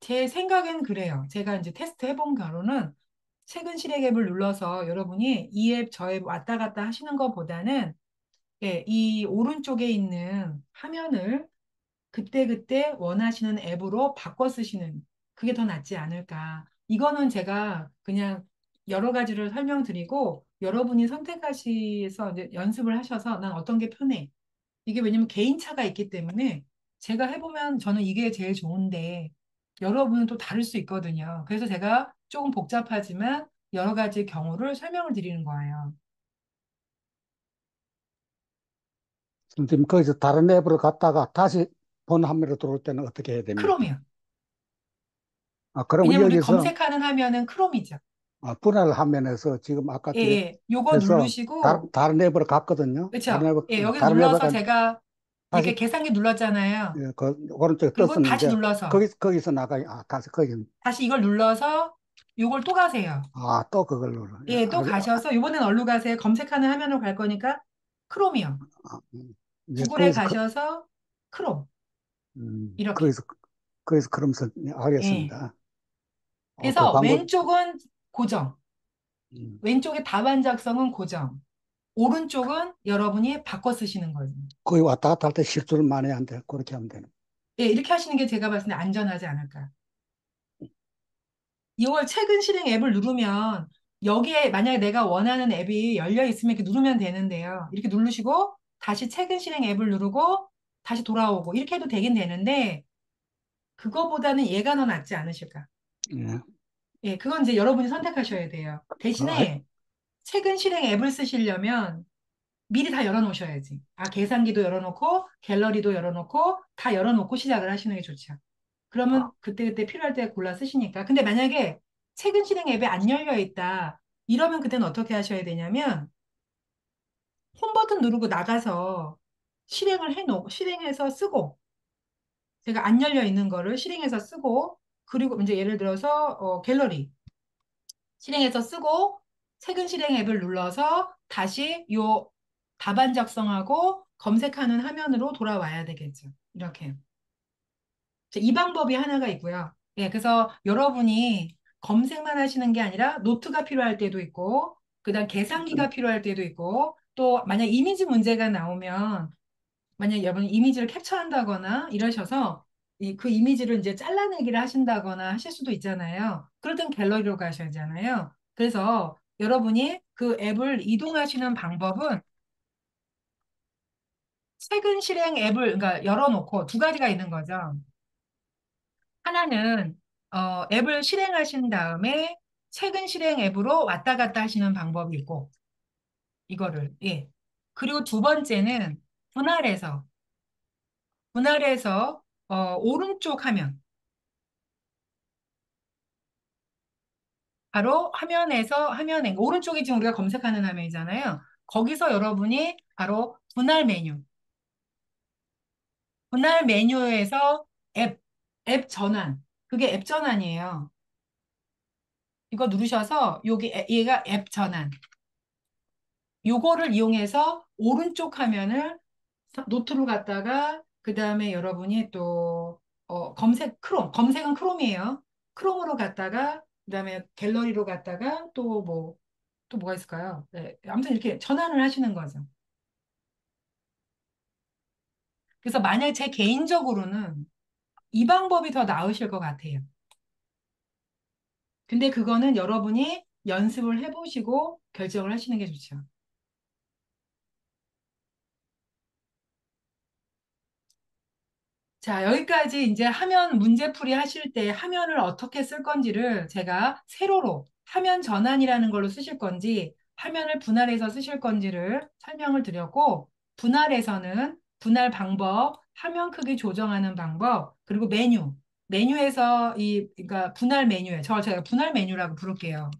제 생각엔 그래요. 제가 이제 테스트 해본 결과는 최근 실행 앱을 눌러서 여러분이 이 앱, 저 앱 왔다 갔다 하시는 것보다는 예, 이 오른쪽에 있는 화면을 그때그때 원하시는 앱으로 바꿔 쓰시는 그게 더 낫지 않을까. 이거는 제가 그냥 여러 가지를 설명드리고 여러분이 선택하셔서 이제 연습을 하셔서 난 어떤 게 편해. 이게 왜냐면 개인차가 있기 때문에 제가 해보면 저는 이게 제일 좋은데 여러분은 또 다를 수 있거든요. 그래서 제가 조금 복잡하지만 여러 가지 경우를 설명을 드리는 거예요. 선생님, 거기서 다른 앱으로 갔다가 다시 본 화면으로 들어올 때는 어떻게 해야 됩니까? 크롬이요. 아, 그럼 왜냐면 우리 여기서 검색하는 화면은 크롬이죠. 분할 화면에서 지금 아까 예, 예. 요거 해서 누르시고 다른 앱으로 갔거든요. 그렇죠? 예, 여기서 다른 앱으로 눌러서 간 제가 이렇게 다시 계산기 눌렀잖아요. 예, 그 오른쪽에 그리고 다시 떴었는데 눌러서 거기서 나가 다시 거기 다시 이걸 눌러서 요걸 또 가세요. 또 그걸로 예, 또 가셔서 요번엔 어디로 가세요? 검색하는 화면으로 갈 거니까 크롬이요. 이제 구글에 가셔서 크롬 이렇게. 거기서 그럼 예. 알겠습니다. 그 그래서 방법 왼쪽은 고정, 음, 왼쪽의 답안 작성은 고정, 오른쪽은 여러분이 바꿔 쓰시는 거예요. 거기 왔다 갔다 할 때 실수를 많이 안 돼. 그렇게 하면 되는. 예, 이렇게 하시는 게 제가 봤을 때 안전하지 않을까. 이걸 최근 실행 앱을 누르면 여기에 만약에 내가 원하는 앱이 열려 있으면 이렇게 누르면 되는데요. 이렇게 누르시고 다시 최근 실행 앱을 누르고 다시 돌아오고 이렇게 해도 되긴 되는데 그거보다는 얘가 더 낫지 않으실까? 예. 예, 그건 이제 여러분이 선택하셔야 돼요. 그 아, 대신에 최근 실행 앱을 쓰시려면 미리 다 열어놓으셔야지. 아, 계산기도 열어놓고 갤러리도 열어놓고 다 열어놓고 시작을 하시는 게 좋죠. 그러면 그때그때 필요할 때 골라 쓰시니까. 근데 만약에 최근 실행 앱이 안 열려 있다. 이러면 그때는 어떻게 하셔야 되냐면 홈 버튼 누르고 나가서 실행해서 쓰고 제가 안 열려 있는 거를 실행해서 쓰고 그리고 이제 예를 들어서 갤러리 실행해서 쓰고 최근 실행 앱을 눌러서 다시 요 답안 작성하고 검색하는 화면으로 돌아와야 되겠죠. 이렇게. 이 방법이 하나가 있고요. 예, 그래서 여러분이 검색만 하시는 게 아니라 노트가 필요할 때도 있고, 그다음 계산기가 필요할 때도 있고, 또 만약 이미지 문제가 나오면 만약 여러분이 이미지를 캡처한다거나 이러셔서 그 이미지를 이제 잘라내기를 하신다거나 하실 수도 있잖아요. 그럴 땐 갤러리로 가셔야 하잖아요. 그래서 여러분이 그 앱을 이동하시는 방법은 최근 실행 앱을 그러니까 열어놓고 두 가지가 있는 거죠. 하나는 앱을 실행하신 다음에 최근 실행 앱으로 왔다 갔다 하시는 방법이 있고 이거를 예. 그리고 두 번째는 분할해서 분할해서 오른쪽 화면 바로 화면에서 화면에 오른쪽이 지금 우리가 검색하는 화면이잖아요. 거기서 여러분이 바로 분할 메뉴에서 앱, 앱 전환. 그게 앱 전환이에요. 이거 누르셔서 얘가 앱 전환. 요거를 이용해서 오른쪽 화면을 노트로 갔다가 그 다음에 여러분이 또 검색은 크롬이에요. 크롬으로 갔다가 그 다음에 갤러리로 갔다가 또 뭐가 있을까요? 네, 아무튼 이렇게 전환을 하시는 거죠. 그래서 만약 제 개인적으로는 이 방법이 더 나으실 것 같아요. 근데 그거는 여러분이 연습을 해보시고 결정을 하시는 게 좋죠. 자, 여기까지 이제 화면 문제풀이 하실 때 화면을 어떻게 쓸 건지를 제가 세로로 화면 전환이라는 걸로 쓰실 건지 화면을 분할해서 쓰실 건지를 설명을 드렸고 분할에서는 분할 방법, 화면 크기 조정하는 방법, 그리고 메뉴에서 그러니까 분할 메뉴에 제가 분할 메뉴라고 부를게요.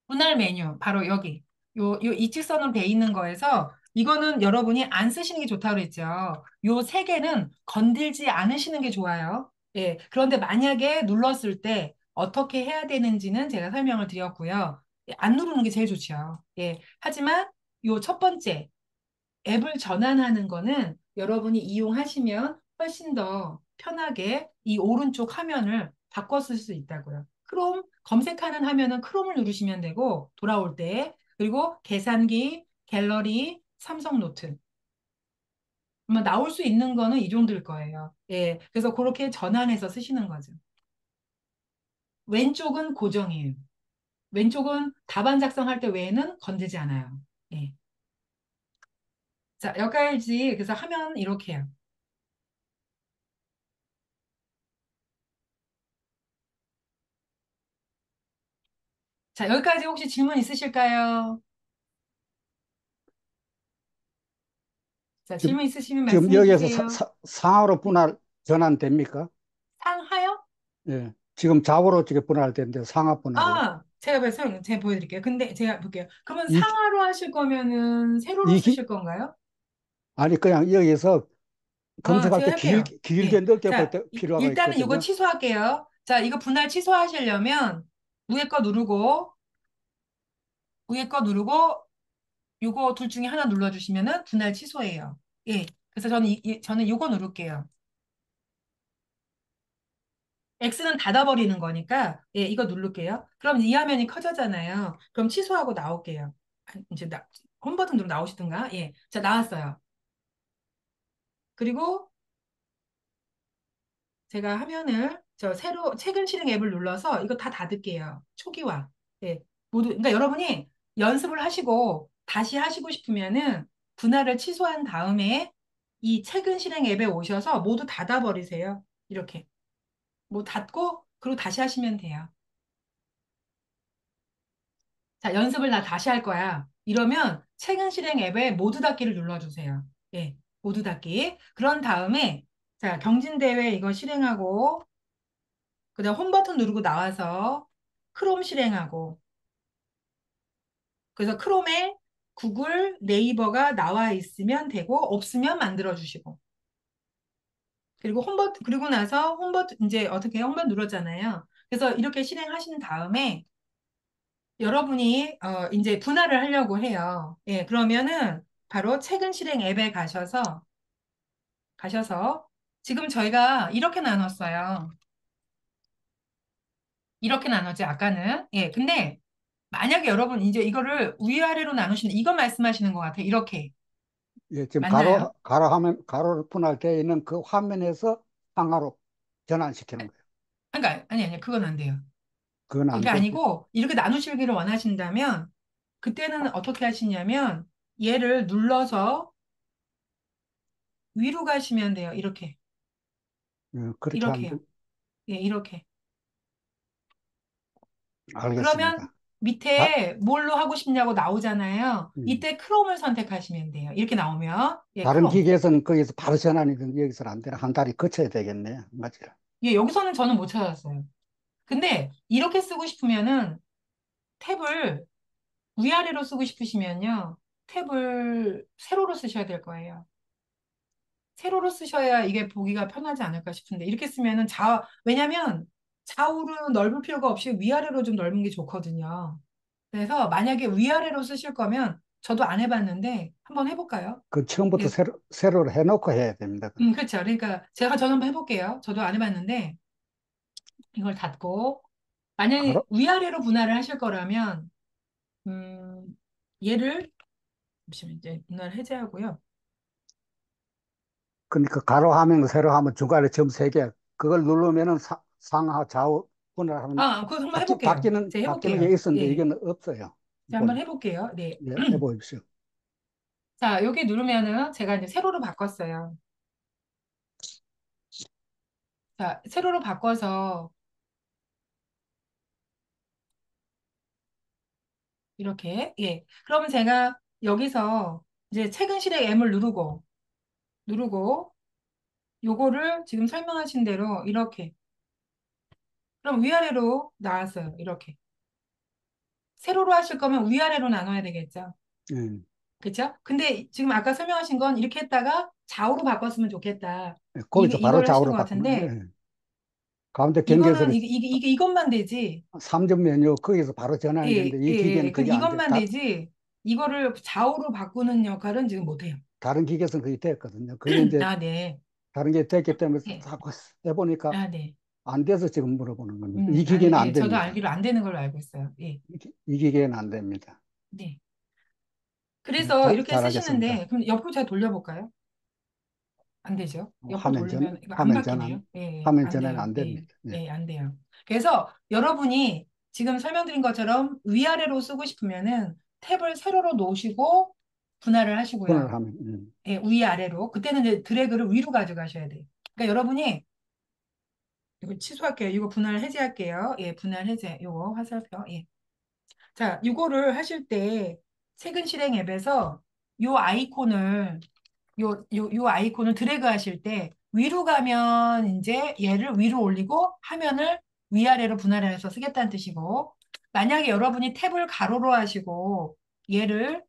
분할 메뉴, 바로 여기. 요 이직선으로 돼 있는 거에서 이거는 여러분이 안 쓰시는 게 좋다고 그랬죠. 요 세 개는 건들지 않으시는 게 좋아요. 예. 그런데 만약에 눌렀을 때 어떻게 해야 되는지는 제가 설명을 드렸고요. 예, 안 누르는 게 제일 좋죠. 예. 하지만 요 첫 번째 앱을 전환하는 거는 여러분이 이용하시면 훨씬 더 편하게 이 오른쪽 화면을 바꿔 쓸 수 있다고요. 크롬 검색하는 화면은 크롬을 누르시면 되고 돌아올 때 그리고 계산기, 갤러리, 삼성 노트 아마 나올 수 있는 거는 이 정도일 거예요. 예, 그래서 그렇게 전환해서 쓰시는 거죠. 왼쪽은 고정이에요. 왼쪽은 답안 작성할 때 외에는 건드지 않아요. 예. 자, 여기까지 그래서 하면 이렇게 해요. 자, 여기까지 혹시 질문 있으실까요? 자, 지금, 질문 있으시면 지금 말씀해 여기에서 주세요. 상하로 네. 분할 전환됩니까? 상하요? 예. 지금 좌우로 어떻게 분할되는데 상하 분할이요? 제가 보여드릴게요. 근데 제가 볼게요. 그러면 이, 상하로 하실 거면은 세로로 이, 쓰실 건가요? 아니, 그냥 여기서 검색할 제가 때 할게요. 길게 예. 넓게 볼 자, 때 필요가 일단은 이거 있거든요. 취소할게요. 자, 이거 분할 취소하시려면 위에 거 누르고, 위에 거 누르고, 요거 둘 중에 하나 눌러주시면은 분할 취소예요. 예. 그래서 저는 요거 누를게요. X는 닫아버리는 거니까, 예, 이거 누를게요. 그럼 이 화면이 커져잖아요. 그럼 취소하고 나올게요. 이제 홈 버튼 누르 나오시든가. 예. 자, 나왔어요. 그리고 제가 화면을 새로 최근 실행 앱을 눌러서 이거 다 닫을게요. 초기화. 예. 모두 그러니까 여러분이 연습을 하시고 다시 하시고 싶으면은 분할을 취소한 다음에 이 최근 실행 앱에 오셔서 모두 닫아버리세요. 이렇게. 뭐 닫고 그리고 다시 하시면 돼요. 자, 연습을 나 다시 할 거야. 이러면 최근 실행 앱에 모두 닫기를 눌러주세요. 예. 모두 닫기. 그런 다음에 자, 경진대회 이거 실행하고 그다음 홈 버튼 누르고 나와서 크롬 실행하고 그래서 크롬에 구글, 네이버가 나와 있으면 되고 없으면 만들어 주시고 그리고 홈 버튼 그리고 나서 홈 버튼 이제 어떻게 홈 버튼 눌렀잖아요. 그래서 이렇게 실행하신 다음에 여러분이 이제 분할을 하려고 해요. 예, 그러면은 바로 최근 실행 앱에 가셔서 지금 저희가 이렇게 나눴어요. 이렇게 나눴지 아까는. 예, 근데 만약에 여러분 이제 이거를 위아래로 나누시는 이거 말씀하시는 것 같아요. 이렇게 예, 지금 맞나요? 가로로 분할되어 있는 그 화면에서 상하로 전환시키는 거예요. 그러니까 아니 그건 안 돼요. 그건 안 그게 돼. 아니고 이렇게 나누시기를 원하신다면 그때는 어떻게 하시냐면 얘를 눌러서 위로 가시면 돼요. 이렇게 그렇게 하면 돼. 이렇게요. 예, 이렇게. 그러면 알겠습니다. 다, 밑에 뭘로 하고 싶냐고 나오잖아요. 음, 이때 크롬을 선택하시면 돼요. 이렇게 나오면 예, 다른 크롬. 기기에서는 거기서 바로 전환이 되는데 여기서는 안 되나? 한 달이 거쳐야 되겠네요. 맞죠? 예, 여기서는 저는 못 찾았어요. 근데 이렇게 쓰고 싶으면은 탭을 위아래로 쓰고 싶으시면요. 탭을 세로로 쓰셔야 될 거예요. 세로로 쓰셔야 이게 보기가 편하지 않을까 싶은데 이렇게 쓰면은 왜냐면 좌우로 넓을 필요가 없이 위아래로 좀 넓은 게 좋거든요. 그래서 만약에 위아래로 쓰실 거면 저도 안 해봤는데 한번 해볼까요? 그 처음부터 예, 세로로 해놓고 해야 됩니다. 그렇죠. 그러니까 저는 한번 해볼게요. 저도 안 해봤는데 이걸 닫고 만약에 가로, 위아래로 분할을 하실 거라면 얘를 잠시만 이제 분할 해제하고요. 그러니까 가로 하면 세로 하면 중간에 점 세 개. 그걸 누르면은 상하 좌우 분할하면 그거 한번 해볼게요. 제가 바뀌는 게 해볼게요. 있었는데 예, 이건 없어요. 제가 한번 해볼게요. 네. 예, 해보십시오. 자, 여기 누르면은 제가 이제 세로로 바꿨어요. 자, 세로로 바꿔서 이렇게, 예. 그러면 제가 여기서 이제 최근 실행 M을 누르고, 요거를 지금 설명하신 대로 이렇게. 그럼 위아래로 나왔어요. 이렇게. 세로로 하실 거면 위아래로 나눠야 되겠죠. 예. 그쵸? 근데 지금 아까 설명하신 건 이렇게 했다가 좌우로 바꿨으면 좋겠다. 예, 거기서 바로 이걸 하시는 좌우로 것 바꾸면 같은데, 예. 가운데 이거는 경계선이 이것만 되지. 3점 메뉴 거기서 바로 전환이 되는데 이 기계는 그 그게 안 돼. 이것만 되지. 이거를 좌우로 바꾸는 역할은 지금 못해요. 다른 기계에서는 그게 됐거든요. 그게 이제 아, 네. 다른 게 됐기 때문에 네. 자꾸 해보니까 아, 네. 안 돼서 지금 물어보는 겁니다. 이 아니, 기계는 안 예, 저도 됩니다. 알기로 안 되는 걸로 알고 있어요. 예. 이 기계는 안 됩니다. 네. 그래서 이렇게 잘하겠습니다. 쓰시는데, 그럼 옆으로 제가 돌려볼까요? 안 되죠. 옆으로 돌리면 이거 안 바뀌네요. 예, 예, 화면 안 전환 돼요. 안 예, 됩니다. 예. 예, 안 돼요. 그래서 여러분이 지금 설명드린 것처럼 위아래로 쓰고 싶으면은 탭을 세로로 놓으시고 분할을 분할 하시고요. 하면, 예, 위아래로. 그때는 이제 드래그를 위로 가져가셔야 돼요. 그러니까 여러분이 이거 취소할게요. 이거 분할 해제할게요. 예, 분할 해제. 이거 화살표. 예. 자, 이거를 하실 때 최근 실행 앱에서 요 아이콘을 요 아이콘을 드래그 하실 때 위로 가면 이제 얘를 위로 올리고 화면을 위아래로 분할해서 쓰겠다는 뜻이고 만약에 여러분이 탭을 가로로 하시고 얘를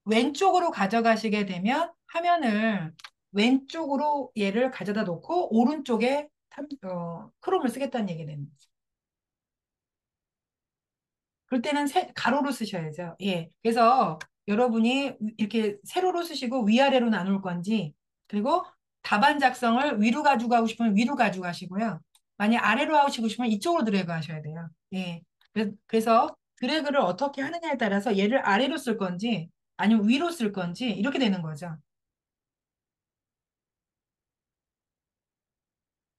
왼쪽으로 가져가시게 되면 화면을 왼쪽으로 얘를 가져다 놓고 오른쪽에 크롬을 쓰겠다는 얘기 됩니다. 그럴 때는 가로로 쓰셔야죠. 예. 그래서 여러분이 이렇게 세로로 쓰시고 위아래로 나눌 건지, 그리고 답안 작성을 위로 가져가고 싶으면 위로 가져가시고요. 만약 아래로 하시고 싶으면 이쪽으로 드래그 하셔야 돼요. 예. 그래서 드래그를 어떻게 하느냐에 따라서 얘를 아래로 쓸 건지, 아니면 위로 쓸 건지, 이렇게 되는 거죠.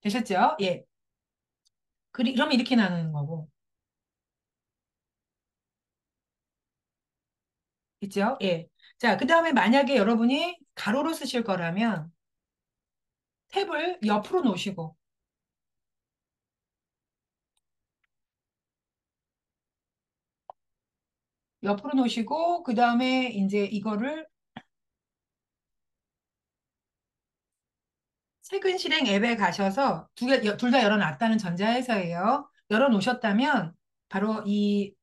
되셨죠? 예. 그러면 이렇게 나누는 거고. 있죠? 예. 자, 그 다음에 만약에 여러분이 가로로 쓰실 거라면 탭을 옆으로 놓으시고, 옆으로 놓으시고 그 다음에 이제 이거를 최근 실행 앱에 가셔서 둘 다 열어놨다는 전제하에서예요. 열어놓으셨다면 바로 이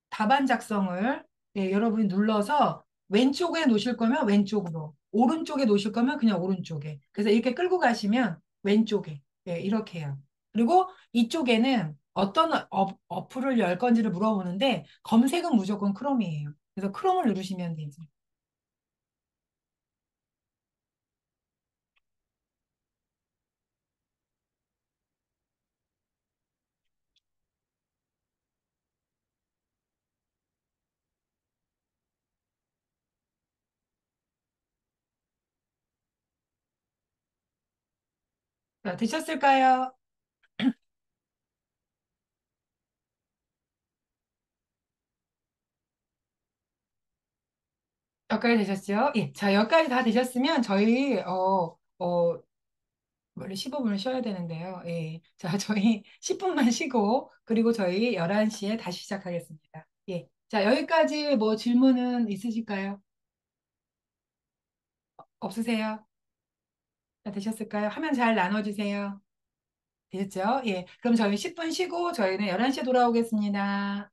답안 작성을 여러분이 눌러서 왼쪽에 놓으실 거면 왼쪽으로, 오른쪽에 놓으실 거면 그냥 오른쪽에. 그래서 이렇게 끌고 가시면 왼쪽에 이렇게 해요. 그리고 이쪽에는 어떤 어플을 열 건지를 물어보는데 검색은 무조건 크롬이에요. 그래서 크롬을 누르시면 되죠. 자, 되셨을까요? 여기까지 되셨죠? 예. 자, 여기까지 다 되셨으면 저희, 원래 15분을 쉬어야 되는데요. 예. 자, 저희 10분만 쉬고, 그리고 저희 11시에 다시 시작하겠습니다. 예. 자, 여기까지 뭐 질문은 있으실까요? 없으세요? 자, 되셨을까요? 화면 잘 나눠주세요. 되셨죠? 예. 그럼 저희 10분 쉬고, 저희는 11시에 돌아오겠습니다.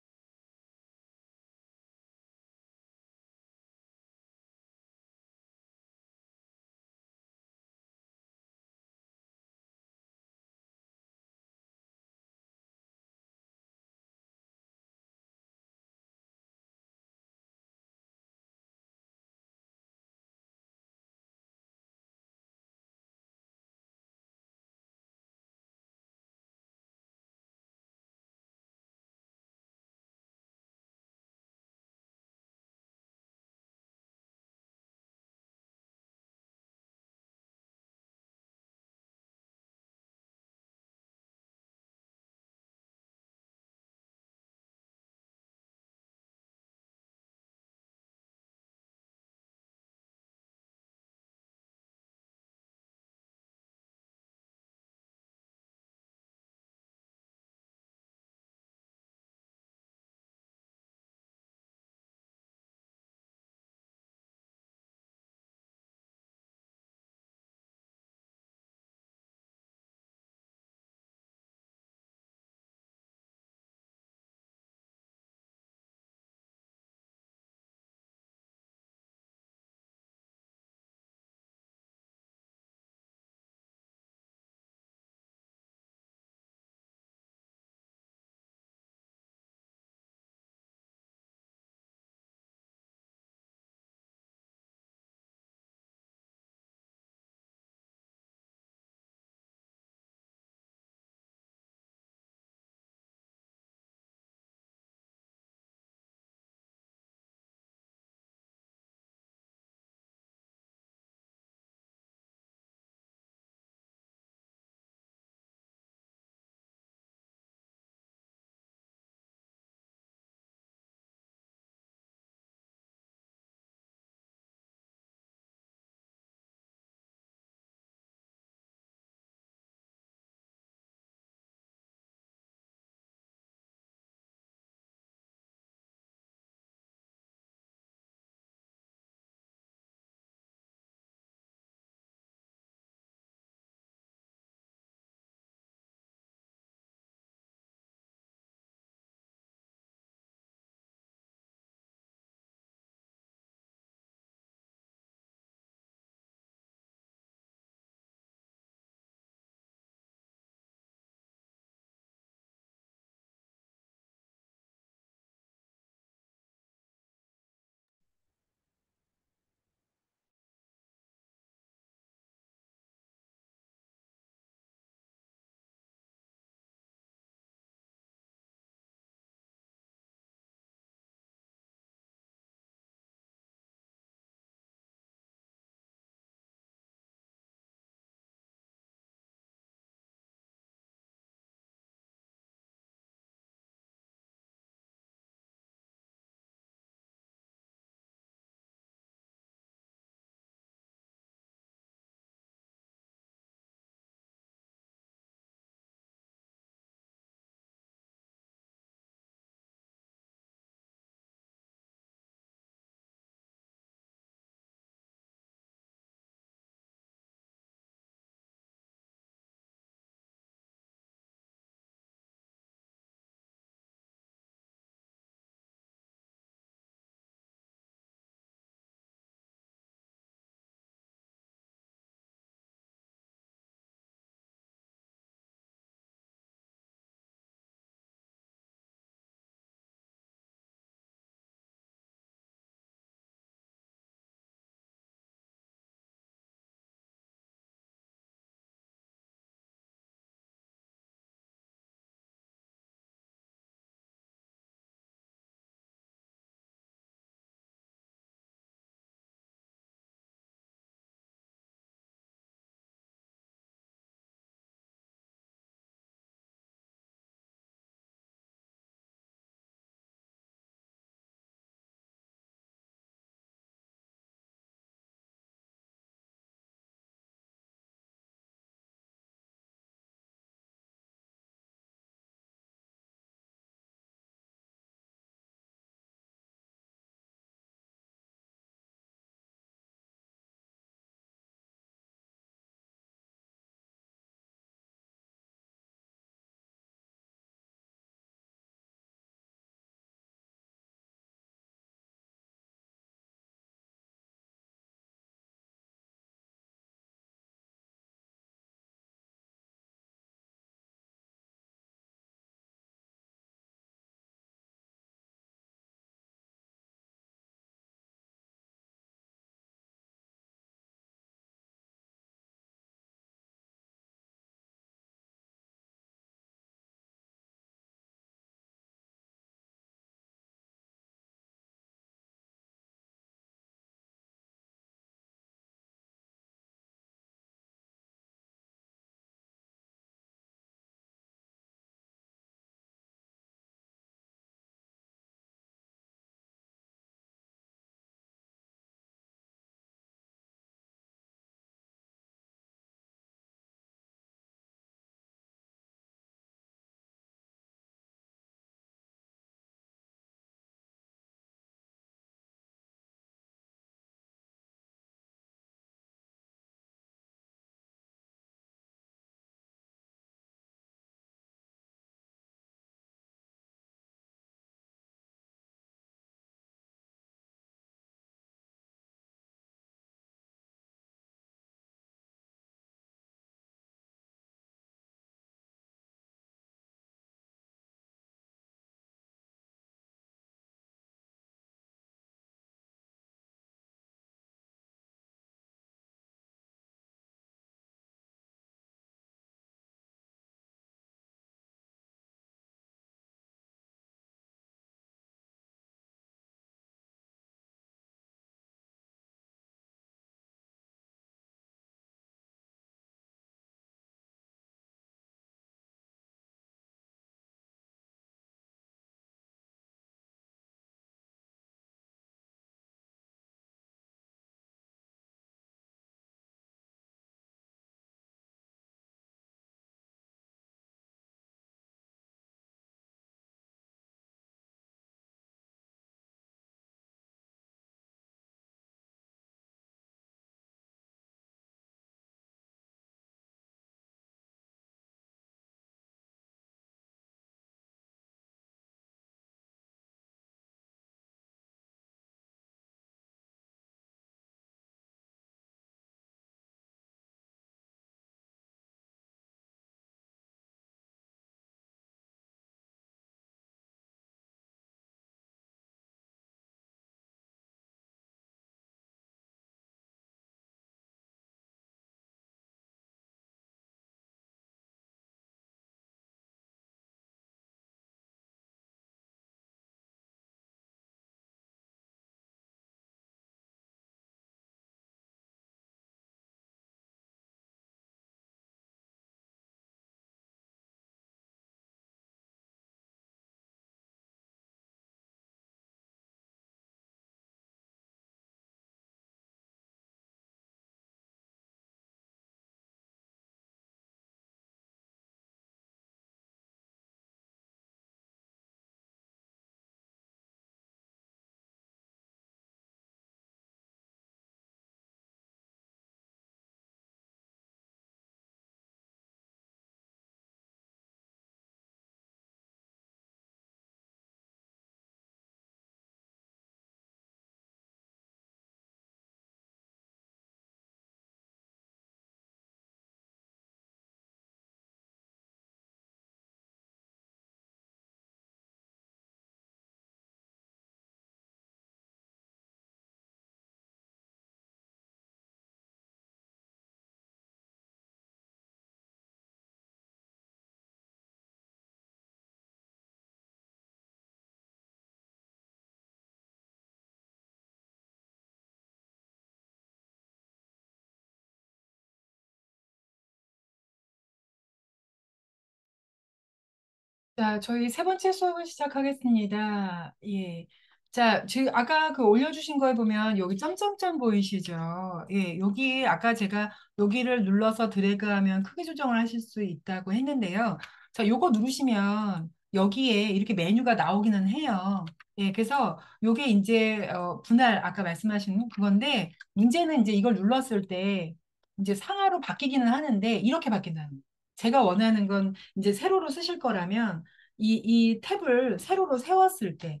자, 저희 세 번째 수업을 시작하겠습니다. 예. 자, 지금 아까 그 올려주신 거에 보면 여기 점점점 보이시죠? 예, 여기 아까 제가 여기를 눌러서 드래그하면 크기 조정을 하실 수 있다고 했는데요. 자, 요거 누르시면 여기에 이렇게 메뉴가 나오기는 해요. 예, 그래서 요게 이제 분할 아까 말씀하신 그건데 문제는 이제 이걸 눌렀을 때 이제 상하로 바뀌기는 하는데 이렇게 바뀐다는 거예요. 제가 원하는 건 이제 세로로 쓰실 거라면 이 탭을 세로로 세웠을 때,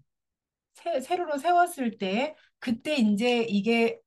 세로로 세웠을 때, 그때 이제 이게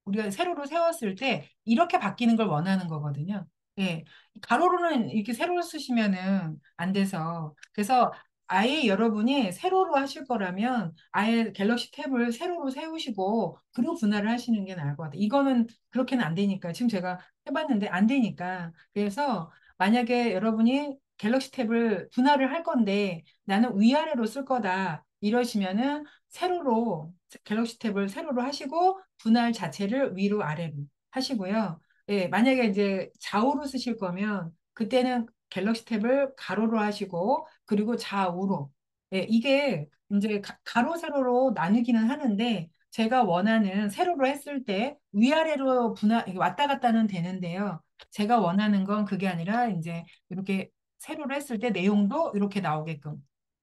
우리가 세로로 세웠을 때 이렇게 바뀌는 걸 원하는 거거든요. 예. 가로로는 이렇게 세로로 쓰시면은 안 돼서. 그래서 아예 여러분이 세로로 하실 거라면 아예 갤럭시 탭을 세로로 세우시고 그리고 분할을 하시는 게 나을 것 같아요. 이거는 그렇게는 안 되니까. 지금 제가 해봤는데 안 되니까. 그래서 만약에 여러분이 갤럭시 탭을 분할을 할 건데 나는 위아래로 쓸 거다. 이러시면은 세로로 갤럭시 탭을 세로로 하시고 분할 자체를 위로 아래로 하시고요. 예, 만약에 이제 좌우로 쓰실 거면 그때는 갤럭시 탭을 가로로 하시고 그리고 좌우로. 예, 이게 이제 가로 세로로 나누기는 하는데 제가 원하는 세로로 했을 때 위아래로 분할 이게 왔다 갔다는 되는데요. 제가 원하는 건 그게 아니라 이제 이렇게 세로로 했을 때 내용도 이렇게 나오게끔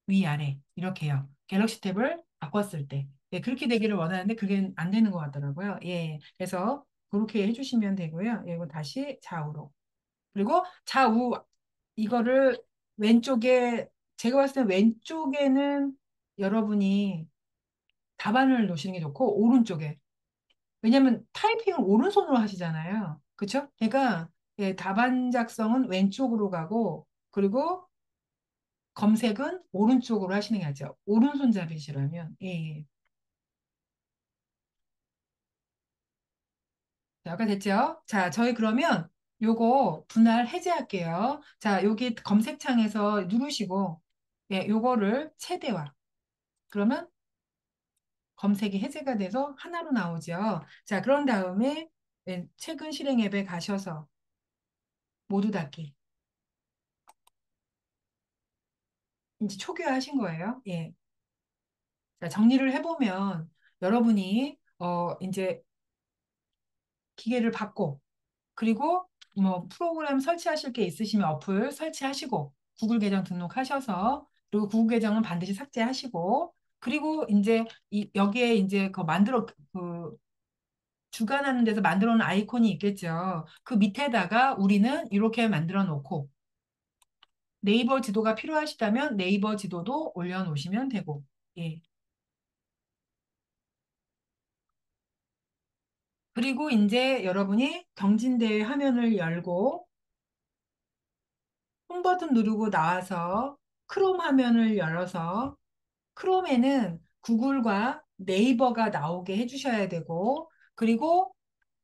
위아래 이렇게요. 갤럭시 탭을 바꿨을 때. 예, 그렇게 되기를 원하는데 그게 안 되는 것 같더라고요. 예, 그래서 그렇게 해주시면 되고요. 예, 이거 다시 좌우로. 그리고 좌우 이거를 왼쪽에 제가 봤을 때 왼쪽에는 여러분이 답안을 놓으시는 게 좋고 오른쪽에 왜냐면 타이핑을 오른손으로 하시잖아요. 그렇죠? 그러니까 예, 답안 작성은 왼쪽으로 가고 그리고 검색은 오른쪽으로 하시는 게 낫죠. 오른손잡이시라면 예, 예. 자, 아까 됐죠? 자, 저희 그러면 요거 분할 해제할게요. 자, 여기 검색창에서 누르시고, 예, 요거를 최대화. 그러면 검색이 해제가 돼서 하나로 나오죠. 자, 그런 다음에 예, 최근 실행 앱에 가셔서 모두 닫기. 이제 초기화하신 거예요. 예. 자, 정리를 해보면 여러분이 이제 기계를 받고 그리고 뭐 프로그램 설치하실 게 있으시면 어플 설치하시고 구글 계정 등록하셔서 그리고 구글 계정은 반드시 삭제하시고 그리고 이제 여기에 이제 그 만들어 그 주관하는 데서 만들어 놓은 아이콘이 있겠죠. 그 밑에다가 우리는 이렇게 만들어 놓고 네이버 지도가 필요하시다면 네이버 지도도 올려놓으시면 되고 예. 그리고 이제 여러분이 경진대회 화면을 열고 홈 버튼 누르고 나와서 크롬 화면을 열어서 크롬에는 구글과 네이버가 나오게 해주셔야 되고, 그리고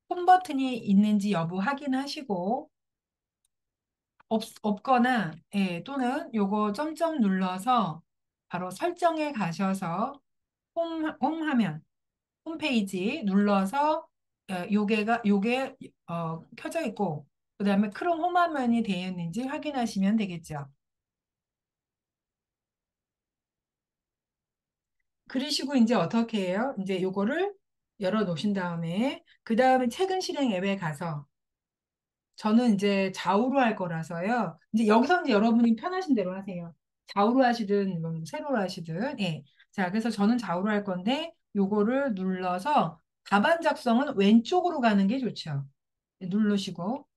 홈 버튼이 있는지 여부 확인하시고, 없거나, 예, 또는 요거 점점 눌러서 바로 설정에 가셔서 홈 화면, 홈페이지 눌러서 요게 켜져 있고, 그 다음에 크롬 홈 화면이 되어 있는지 확인하시면 되겠죠. 그러시고 이제 어떻게 해요? 이제 요거를 열어 놓으신 다음에 그 다음에 최근 실행 앱에 가서 저는 이제 좌우로 할 거라서요. 이제 여기서 이제 여러분이 편하신 대로 하세요. 좌우로 하시든 뭐 세로로 하시든 예. 자, 그래서 저는 좌우로 할 건데 요거를 눌러서 답안 작성은 왼쪽으로 가는 게 좋죠. 누르시고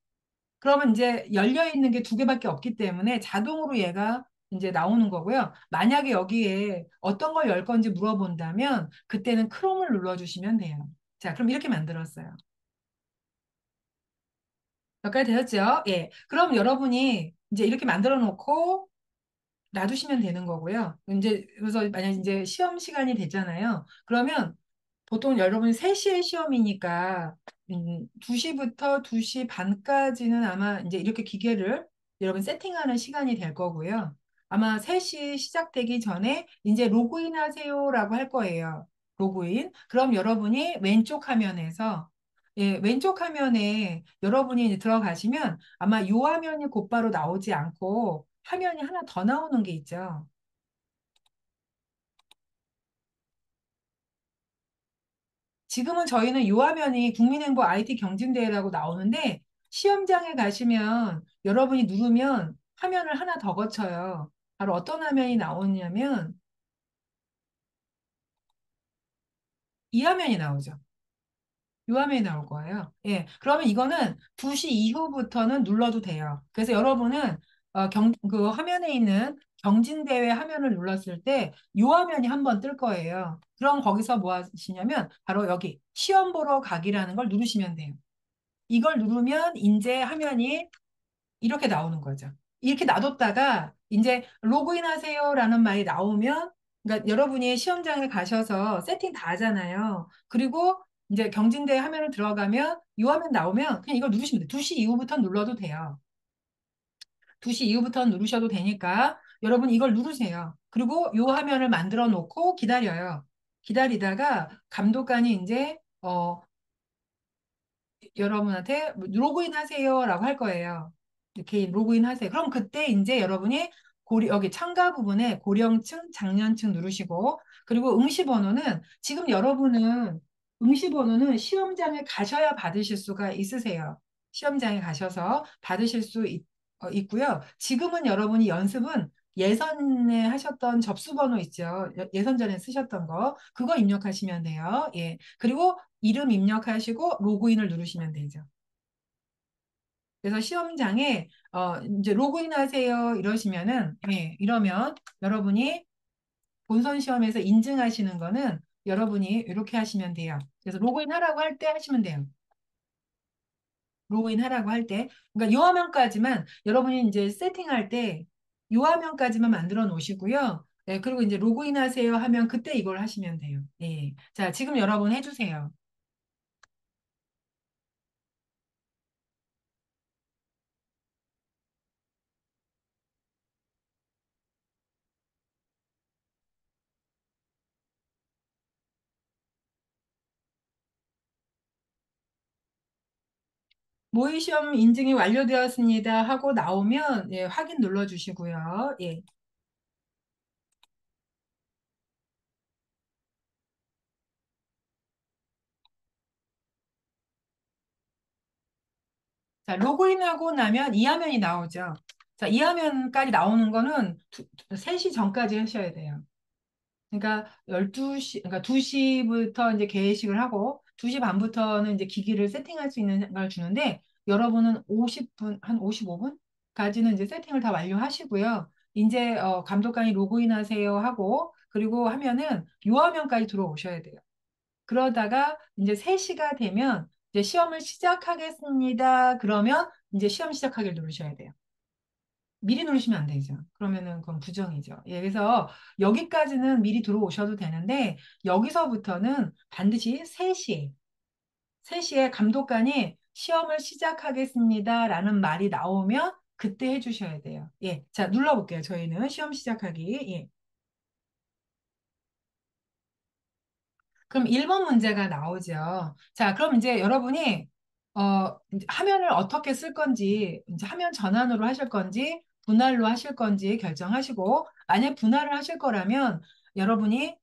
그러면 이제 열려 있는 게 두 개밖에 없기 때문에 자동으로 얘가 이제 나오는 거고요. 만약에 여기에 어떤 걸 열 건지 물어본다면 그때는 크롬을 눌러주시면 돼요. 자, 그럼 이렇게 만들었어요. 몇 가지 되셨죠? 예. 그럼 여러분이 이제 이렇게 만들어 놓고 놔두시면 되는 거고요. 이제 그래서 만약 이제 시험 시간이 됐잖아요. 그러면 보통 여러분이 3시에 시험이니까 2시부터 2시 반까지는 아마 이제 이렇게 기계를 여러분 세팅하는 시간이 될 거고요. 아마 3시 시작되기 전에 이제 로그인 하세요라고 할 거예요. 로그인. 그럼 여러분이 왼쪽 화면에서 예, 왼쪽 화면에 여러분이 이제 들어가시면 아마 요 화면이 곧바로 나오지 않고 화면이 하나 더 나오는 게 있죠. 지금은 저희는 요 화면이 국민행보 IT 경진대회라고 나오는데 시험장에 가시면 여러분이 누르면 화면을 하나 더 거쳐요. 바로 어떤 화면이 나오냐면 이 화면이 나오죠. 요 화면이 나올 거예요. 예. 그러면 이거는 2시 이후부터는 눌러도 돼요. 그래서 여러분은 그 화면에 있는 경진대회 화면을 눌렀을 때 요 화면이 한번 뜰 거예요. 그럼 거기서 뭐 하시냐면 바로 여기 시험 보러 가기라는 걸 누르시면 돼요. 이걸 누르면 이제 화면이 이렇게 나오는 거죠. 이렇게 놔뒀다가 이제 로그인 하세요라는 말이 나오면 그러니까 여러분이 시험장에 가셔서 세팅 다 하잖아요. 그리고 이제 경진대 화면을 들어가면 이 화면 나오면 그냥 이걸 누르시면 돼요. 2시 이후부터 눌러도 돼요. 2시 이후부터 누르셔도 되니까 여러분 이걸 누르세요. 그리고 이 화면을 만들어 놓고 기다려요. 기다리다가 감독관이 이제 여러분한테 뭐 로그인 하세요라고 할 거예요. 이렇게 로그인 하세요. 그럼 그때 이제 여러분이 여기 참가 부분에 고령층, 장년층 누르시고 그리고 응시번호는 지금 여러분은 응시번호는 시험장에 가셔야 받으실 수가 있으세요. 시험장에 가셔서 받으실 수 있고요. 지금은 여러분이 연습은 예선에 하셨던 접수번호 있죠. 예선전에 쓰셨던 거. 그거 입력하시면 돼요. 예. 그리고 이름 입력하시고 로그인을 누르시면 되죠. 그래서 시험장에 이제 로그인 하세요 이러시면은 예, 이러면 여러분이 본선 시험에서 인증하시는 거는 여러분이 이렇게 하시면 돼요. 그래서 로그인 하라고 할 때 하시면 돼요. 로그인 하라고 할 때. 그러니까 요 화면까지만 여러분이 이제 세팅할 때 요 화면까지만 만들어 놓으시고요. 예, 그리고 이제 로그인 하세요 하면 그때 이걸 하시면 돼요. 예. 자, 지금 여러분 해주세요. 모의 시험 인증이 완료되었습니다 하고 나오면 예, 확인 눌러주시고요. 예. 자, 로그인하고 나면 이 화면이 나오죠. 자, 이 화면까지 나오는 거는 3시 전까지 하셔야 돼요. 그러니까 12시, 그러니까 2시부터 이제 개회식을 하고 2시 반부터는 이제 기기를 세팅할 수 있는 걸 주는데 여러분은 50분, 한 55분까지는 이제 세팅을 다 완료하시고요. 이제 감독관이 로그인 하세요 하고 그리고 하면은 요 화면까지 들어오셔야 돼요. 그러다가 이제 3시가 되면 이제 시험을 시작하겠습니다. 그러면 이제 시험 시작하기를 누르셔야 돼요. 미리 누르시면 안 되죠. 그러면은 그건 부정이죠. 예, 그래서 여기까지는 미리 들어오셔도 되는데 여기서부터는 반드시 3시에 감독관이 시험을 시작하겠습니다라는 말이 나오면 그때 해주셔야 돼요. 예, 자, 눌러볼게요. 저희는 시험 시작하기. 예. 그럼 1번 문제가 나오죠. 자, 그럼 이제 여러분이 이제 화면을 어떻게 쓸 건지, 이제 화면 전환으로 하실 건지, 분할로 하실 건지 결정하시고, 만약 분할을 하실 거라면 여러분이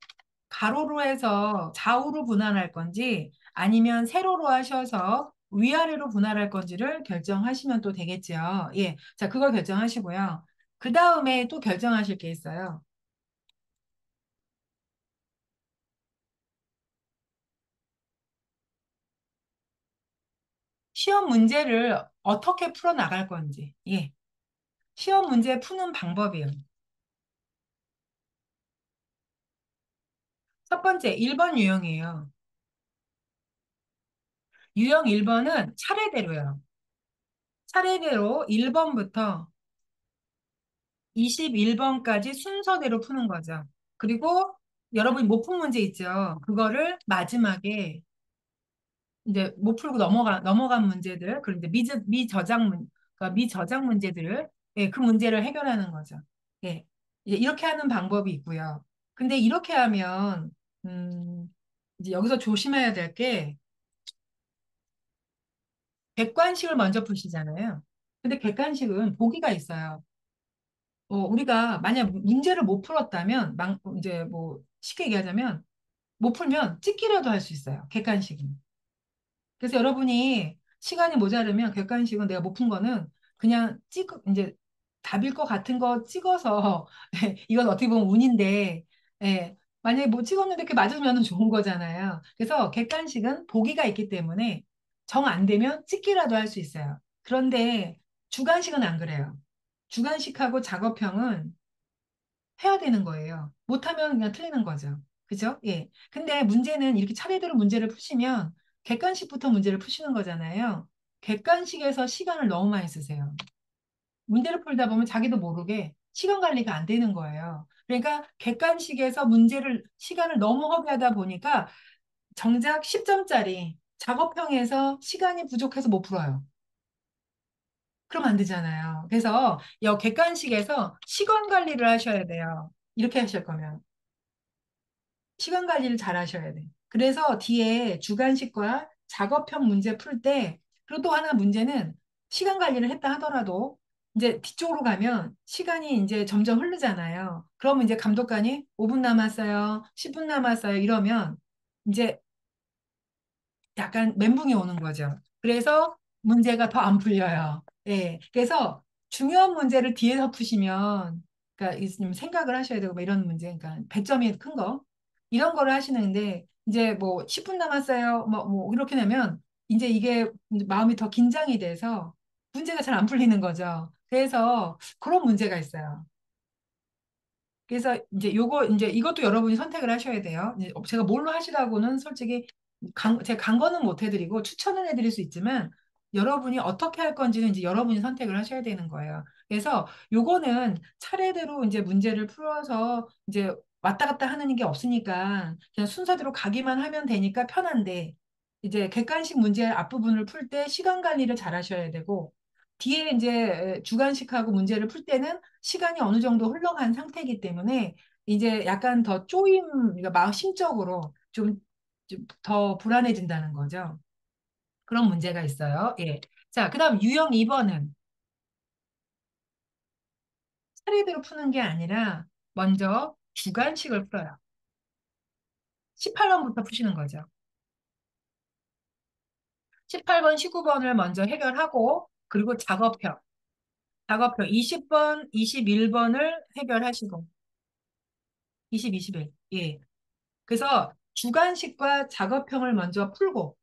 가로로 해서 좌우로 분할할 건지, 아니면 세로로 하셔서 위아래로 분할할 건지를 결정하시면 또 되겠죠. 예. 자, 그걸 결정하시고요. 그 다음에 또 결정하실 게 있어요. 시험 문제를 어떻게 풀어 나갈 건지. 예. 시험 문제 푸는 방법이요. 첫 번째, 1번 유형이에요. 유형 1번은 차례대로요. 차례대로 1번부터 21번까지 순서대로 푸는 거죠. 그리고 여러분이 못 푼 문제 있죠. 그거를 마지막에 이제 못 풀고 넘어간 문제들, 그리고 이제 그러니까 미저장 문제들을, 예, 그 문제를 해결하는 거죠. 예. 이제 이렇게 하는 방법이 있고요. 근데 이렇게 하면, 이제 여기서 조심해야 될 게, 객관식을 먼저 푸시잖아요. 근데 객관식은 보기가 있어요. 우리가 만약 문제를 못 풀었다면, 이제 뭐 쉽게 얘기하자면 못 풀면 찍기라도 할 수 있어요. 객관식은. 그래서 여러분이 시간이 모자르면 객관식은 내가 못 푼 거는 그냥 이제 답일 것 같은 거 찍어서 이건 어떻게 보면 운인데 예, 만약에 못 찍었는데 이렇게 맞으면 좋은 거잖아요. 그래서 객관식은 보기가 있기 때문에 정 안 되면 찍기라도 할 수 있어요. 그런데 주관식은 안 그래요. 주관식하고 작업형은 해야 되는 거예요. 못하면 그냥 틀리는 거죠. 그죠? 예. 근데 문제는 이렇게 차례대로 문제를 푸시면 객관식부터 문제를 푸시는 거잖아요. 객관식에서 시간을 너무 많이 쓰세요. 문제를 풀다 보면 자기도 모르게 시간 관리가 안 되는 거예요. 그러니까 객관식에서 시간을 너무 허비하다 보니까 정작 10점짜리 작업형에서 시간이 부족해서 못 풀어요. 그럼 안 되잖아요. 그래서 이 객관식에서 시간 관리를 하셔야 돼요. 이렇게 하실 거면. 시간 관리를 잘 하셔야 돼. 그래서 뒤에 주관식과 작업형 문제 풀 때, 그리고 또 하나 문제는 시간 관리를 했다 하더라도 이제 뒤쪽으로 가면 시간이 이제 점점 흐르잖아요. 그러면 이제 감독관이 5분 남았어요, 10분 남았어요 이러면 이제 약간 멘붕이 오는 거죠. 그래서 문제가 더 안 풀려요. 예. 그래서 중요한 문제를 뒤에서 푸시면, 그러니까 좀 생각을 하셔야 되고, 뭐 이런 문제, 그러니까 배점이 큰 거, 이런 거를 하시는데, 이제 뭐 10분 남았어요. 뭐 이렇게 되면, 이제 이게 마음이 더 긴장이 돼서 문제가 잘 안 풀리는 거죠. 그래서 그런 문제가 있어요. 그래서 이제 이것도 여러분이 선택을 하셔야 돼요. 이제 제가 뭘로 하시라고는 솔직히 제가 강건은 못 해드리고 추천은 해드릴 수 있지만 여러분이 어떻게 할 건지는 이제 여러분이 선택을 하셔야 되는 거예요. 그래서 요거는 차례대로 이제 문제를 풀어서 이제 왔다 갔다 하는 게 없으니까 그냥 순서대로 가기만 하면 되니까 편한데 이제 객관식 문제 앞부분을 풀 때 시간 관리를 잘 하셔야 되고 뒤에 이제 주관식하고 문제를 풀 때는 시간이 어느 정도 흘러간 상태이기 때문에 이제 약간 더 그러니까 마음 심적으로 좀 더 불안해진다는 거죠. 그런 문제가 있어요. 예. 자, 그다음 유형 2번은 차례대로 푸는 게 아니라 먼저 주관식을 풀어요. 18번부터 푸시는 거죠. 18번, 19번을 먼저 해결하고 그리고 작업형 20번, 21번을 해결하시고 20, 21. 예. 그래서 주관식과 작업형을 먼저 풀고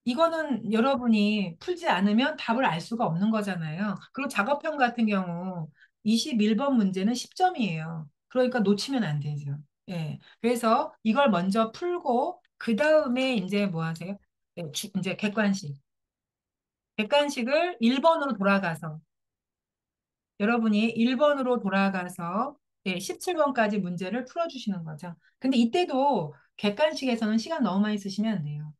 이거는 여러분이 풀지 않으면 답을 알 수가 없는 거잖아요. 그리고 작업형 같은 경우 21번 문제는 10점이에요. 그러니까 놓치면 안 되죠. 예. 그래서 이걸 먼저 풀고 그 다음에 이제 뭐 하세요? 네, 이제 객관식. 객관식을 1번으로 돌아가서 여러분이 1번으로 돌아가서 17번까지 문제를 풀어주시는 거죠. 근데 이때도 객관식에서는 시간 너무 많이 쓰시면 안 돼요.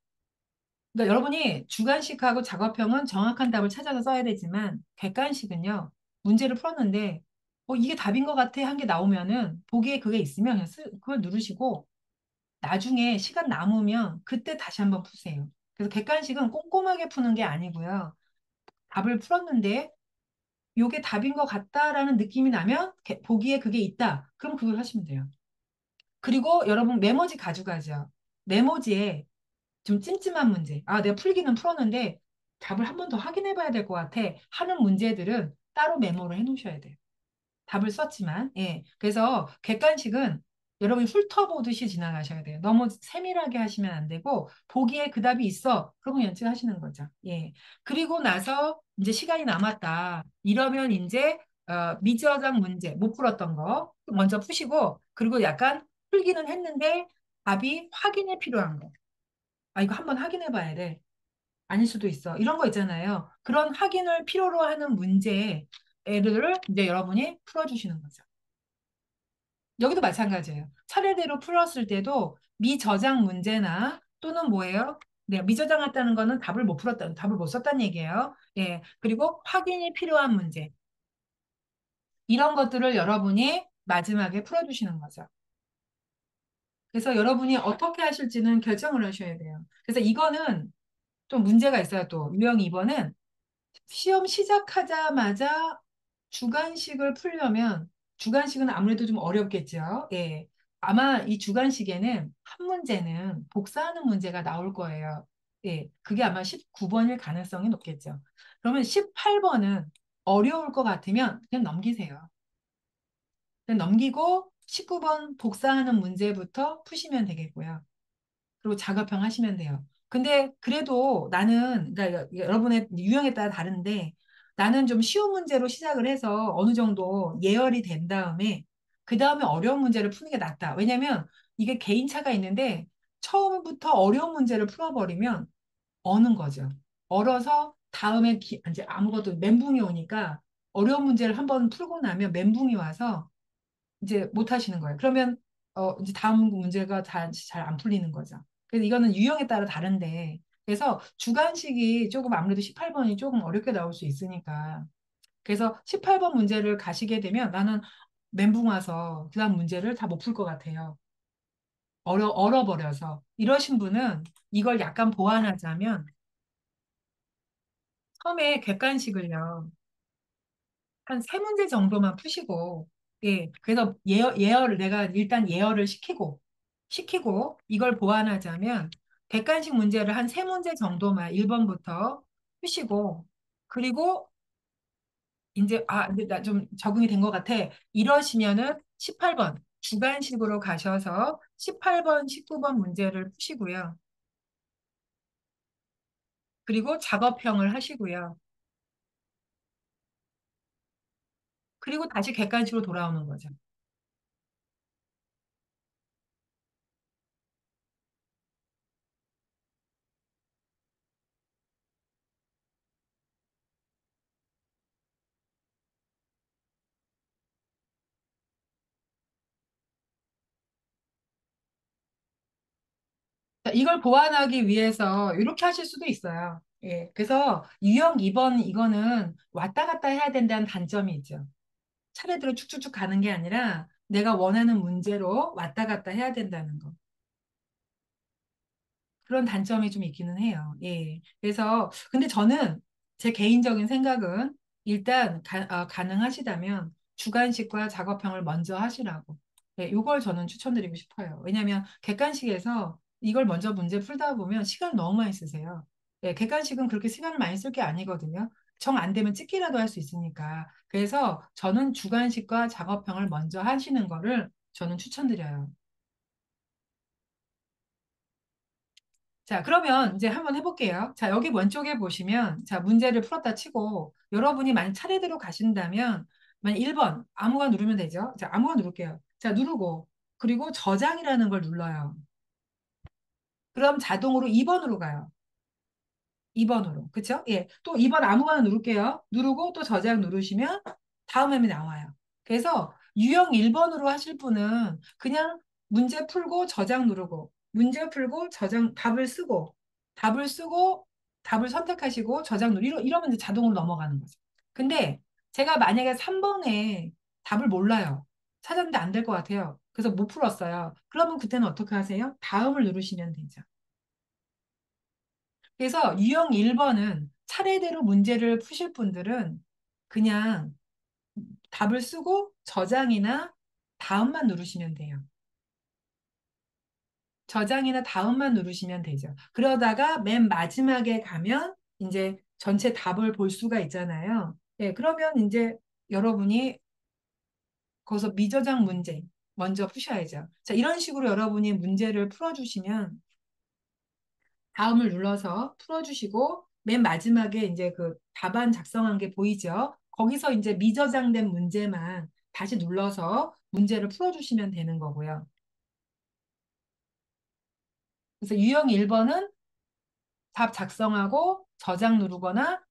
그러니까 여러분이 주관식하고 작업형은 정확한 답을 찾아서 써야 되지만 객관식은요, 문제를 풀었는데 이게 답인 것 같아 한 게 나오면은 보기에 그게 있으면 그냥 그걸 누르시고 나중에 시간 남으면 그때 다시 한번 푸세요. 그래서 객관식은 꼼꼼하게 푸는 게 아니고요. 답을 풀었는데 요게 답인 것 같다라는 느낌이 나면 보기에 그게 있다. 그럼 그걸 하시면 돼요. 그리고 여러분 메모지 가져가죠. 메모지에 좀 찜찜한 문제. 아, 내가 풀기는 풀었는데 답을 한 번 더 확인해 봐야 될 것 같아. 하는 문제들은 따로 메모를 해 놓으셔야 돼요. 답을 썼지만, 예. 그래서 객관식은 여러분이 훑어보듯이 지나가셔야 돼요. 너무 세밀하게 하시면 안 되고, 보기에 그 답이 있어. 그러면 연습하시는 거죠. 예. 그리고 나서 이제 시간이 남았다. 이러면 이제, 미지어장 문제, 못 풀었던 거 먼저 푸시고, 그리고 약간 풀기는 했는데 답이 확인이 필요한 거. 아, 이거 한번 확인해 봐야 돼. 아닐 수도 있어. 이런 거 있잖아요. 그런 확인을 필요로 하는 문제를 이제 여러분이 풀어주시는 거죠. 여기도 마찬가지예요. 차례대로 풀었을 때도 미저장 문제나 또는 뭐예요? 네, 미저장했다는 거는 답을 못 썼다는 얘기예요. 예. 그리고 확인이 필요한 문제. 이런 것들을 여러분이 마지막에 풀어주시는 거죠. 그래서 여러분이 어떻게 하실지는 결정을 하셔야 돼요. 그래서 이거는 좀 문제가 있어요. 또 유형 2번은 시험 시작하자마자 주관식을 풀려면 주관식은 아무래도 좀 어렵겠죠. 예. 아마 이 주관식에는 한 문제는 복사하는 문제가 나올 거예요. 예. 그게 아마 19번일 가능성이 높겠죠. 그러면 18번은 어려울 것 같으면 그냥 넘기세요. 그냥 넘기고 19번 복사하는 문제부터 푸시면 되겠고요. 그리고 작업형 하시면 돼요. 근데 그래도 나는, 그러니까 여러분의 유형에 따라 다른데 나는 좀 쉬운 문제로 시작을 해서 어느 정도 예열이 된 다음에 그 다음에 어려운 문제를 푸는 게 낫다. 왜냐면 이게 개인차가 있는데 처음부터 어려운 문제를 풀어버리면 어는 거죠. 얼어서 다음에 이제 아무것도 멘붕이 오니까 어려운 문제를 한번 풀고 나면 멘붕이 와서 이제 못 하시는 거예요. 그러면 이제 다음 문제가 잘 안 풀리는 거죠. 그래서 이거는 유형에 따라 다른데 그래서 주관식이 조금 아무래도 18번이 조금 어렵게 나올 수 있으니까 그래서 18번 문제를 가시게 되면 나는 멘붕 와서 그다음 문제를 다 못 풀 것 같아요. 얼어버려서 이러신 분은 이걸 약간 보완하자면 처음에 객관식을요. 한 세 문제 정도만 푸시고, 예, 그래서 예열을 내가 일단 예열을 시키고, 이걸 보완하자면, 객관식 문제를 한 세 문제 정도만 1번부터 푸시고, 그리고 이제, 근데 나 좀 적응이 된 것 같아. 이러시면은 18번, 주관식으로 가셔서 18번, 19번 문제를 푸시고요. 그리고 작업형을 하시고요. 그리고 다시 객관식으로 돌아오는 거죠. 자, 이걸 보완하기 위해서 이렇게 하실 수도 있어요. 예. 그래서 유형 2번 이거는 왔다 갔다 해야 된다는 단점이 있죠. 차례대로 쭉쭉쭉 가는 게 아니라 내가 원하는 문제로 왔다 갔다 해야 된다는 거. 그런 단점이 좀 있기는 해요. 예. 그래서 근데 저는 제 개인적인 생각은 일단 가능하시다면 주관식과 작업형을 먼저 하시라고. 예, 이걸 저는 추천드리고 싶어요. 왜냐하면 객관식에서 이걸 먼저 문제 풀다 보면 시간을 너무 많이 쓰세요. 예, 객관식은 그렇게 시간을 많이 쓸 게 아니거든요. 정 안 되면 찍기라도 할 수 있으니까. 그래서 저는 주관식과 작업형을 먼저 하시는 거를 저는 추천드려요. 자, 그러면 이제 한번 해볼게요. 자, 여기 왼쪽에 보시면, 자, 문제를 풀었다 치고, 여러분이 만약 차례대로 가신다면, 만약 1번, 아무거나 누르면 되죠? 자, 아무거나 누를게요. 자, 누르고, 그리고 저장이라는 걸 눌러요. 그럼 자동으로 2번으로 가요. 2번으로. 그쵸? 예. 또 2번 아무거나 누를게요. 누르고 또 저장 누르시면 다음 화면이 나와요. 그래서 유형 1번으로 하실 분은 그냥 문제 풀고 저장 누르고 문제 풀고 저장 답을 쓰고 답을 선택하시고 저장 누르고 이러면 이제 자동으로 넘어가는 거죠. 근데 제가 만약에 3번에 답을 몰라요. 찾았는데 안 될 것 같아요. 그래서 못 풀었어요. 그러면 그때는 어떻게 하세요? 다음을 누르시면 되죠. 그래서 유형 1번은 차례대로 문제를 푸실 분들은 그냥 답을 쓰고 저장이나 다음만 누르시면 돼요. 저장이나 다음만 누르시면 되죠. 그러다가 맨 마지막에 가면 이제 전체 답을 볼 수가 있잖아요. 예, 그러면 이제 여러분이 거기서 미저장 문제 먼저 푸셔야죠. 자, 이런 식으로 여러분이 문제를 풀어주시면 다음을 눌러서 풀어주시고 맨 마지막에 이제 그 답안 작성한 게 보이죠? 거기서 이제 미저장된 문제만 다시 눌러서 문제를 풀어주시면 되는 거고요. 그래서 유형 1번은 답 작성하고 저장 누르거나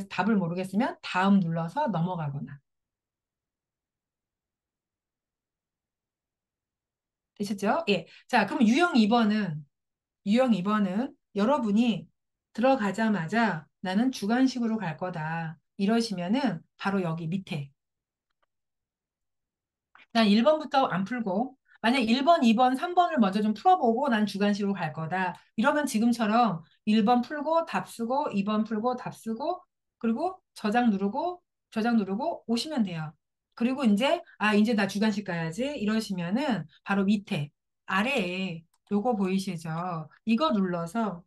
답을 모르겠으면 다음 눌러서 넘어가거나. 되셨죠? 예. 자, 그럼 유형 2번은 여러분이 들어가자마자 나는 주관식으로 갈 거다. 이러시면은 바로 여기 밑에 난 1번부터 안 풀고 만약 1번, 2번, 3번을 먼저 좀 풀어보고 난 주관식으로 갈 거다. 이러면 지금처럼 1번 풀고 답 쓰고 2번 풀고 답 쓰고 그리고 저장 누르고 저장 누르고 오시면 돼요. 그리고 이제, 이제 나 주간식 가야지. 이러시면은 바로 밑에, 아래에 요거 보이시죠? 이거 눌러서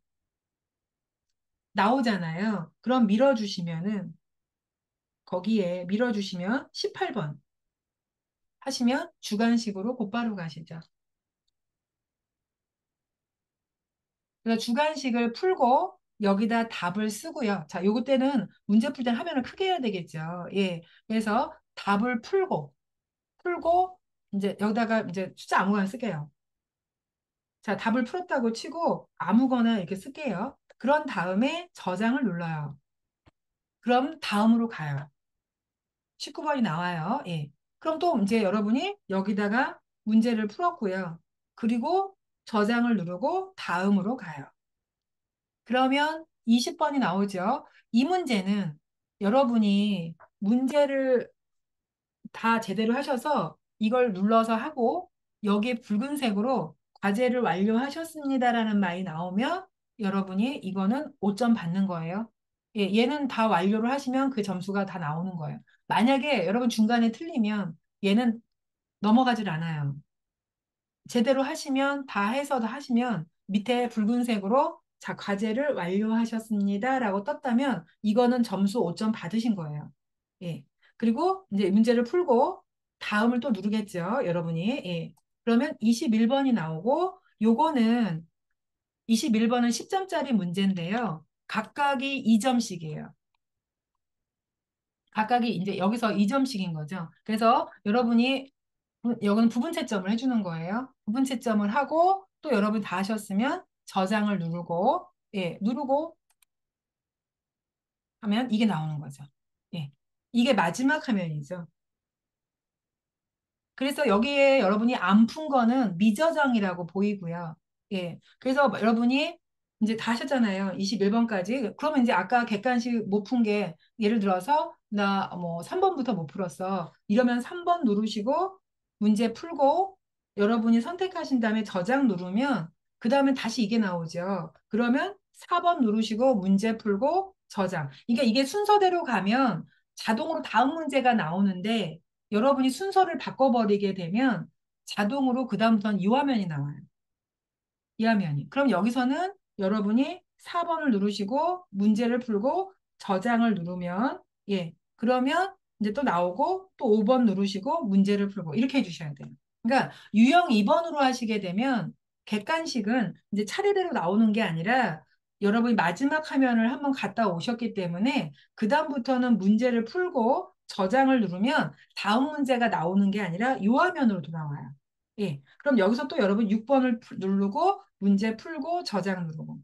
나오잖아요. 그럼 밀어주시면은, 거기에 밀어주시면 18번 하시면 주간식으로 곧바로 가시죠. 그래서 주간식을 풀고 여기다 답을 쓰고요. 자, 요거 때는 문제 풀 때는 화면을 크게 해야 되겠죠. 예. 그래서 답을 풀고 이제 여기다가 이제 숫자 아무거나 쓸게요. 자, 답을 풀었다고 치고 아무거나 이렇게 쓸게요. 그런 다음에 저장을 눌러요. 그럼 다음으로 가요. 19번이 나와요. 예. 그럼 또 이제 여러분이 여기다가 문제를 풀었고요. 그리고 저장을 누르고 다음으로 가요. 그러면 20번이 나오죠. 이 문제는 여러분이 문제를 다 제대로 하셔서 이걸 눌러서 하고 여기에 붉은색으로 과제를 완료하셨습니다라는 말이 나오면 여러분이 이거는 5점 받는 거예요. 예, 얘는 다 완료를 하시면 그 점수가 다 나오는 거예요. 만약에 여러분 중간에 틀리면 얘는 넘어가질 않아요. 제대로 하시면 다 해서 다 하시면 밑에 붉은색으로 자, 과제를 완료하셨습니다라고 떴다면 이거는 점수 5점 받으신 거예요. 예. 그리고 이제 문제를 풀고 다음을 또 누르겠죠, 여러분이. 예. 그러면 21번이 나오고 요거는 21번은 10점짜리 문제인데요. 각각이 2점씩이에요. 각각이 이제 여기서 2점씩인 거죠. 그래서 여러분이 여기는 부분 채점을 해주는 거예요. 부분 채점을 하고 또 여러분 다 하셨으면 저장을 누르고 예, 누르고 하면 이게 나오는 거죠. 예. 이게 마지막 화면이죠. 그래서 여기에 여러분이 안 푼 거는 미저정이라고 보이고요. 예. 그래서 여러분이 이제 다 하셨잖아요. 21번까지. 그러면 이제 아까 객관식 못 푼 게 예를 들어서 나 뭐 3번부터 못 풀었어. 이러면 3번 누르시고 문제 풀고 여러분이 선택하신 다음에 저장 누르면 그 다음에 다시 이게 나오죠. 그러면 4번 누르시고 문제 풀고 저장. 그러니까 이게 순서대로 가면 자동으로 다음 문제가 나오는데 여러분이 순서를 바꿔버리게 되면 자동으로 그다음부터는 이 화면이 나와요. 이 화면이. 그럼 여기서는 여러분이 4번을 누르시고 문제를 풀고 저장을 누르면 그러면 이제 또 나오고 또 5번 누르시고 문제를 풀고 이렇게 해주셔야 돼요. 그러니까 유형 2번으로 하시게 되면 객관식은 이제 차례대로 나오는 게 아니라 여러분이 마지막 화면을 한번 갔다 오셨기 때문에 그다음부터는 문제를 풀고 저장을 누르면 다음 문제가 나오는 게 아니라 이 화면으로 돌아와요. 예. 그럼 여기서 또 여러분 6번을 누르고 문제 풀고 저장 누르고.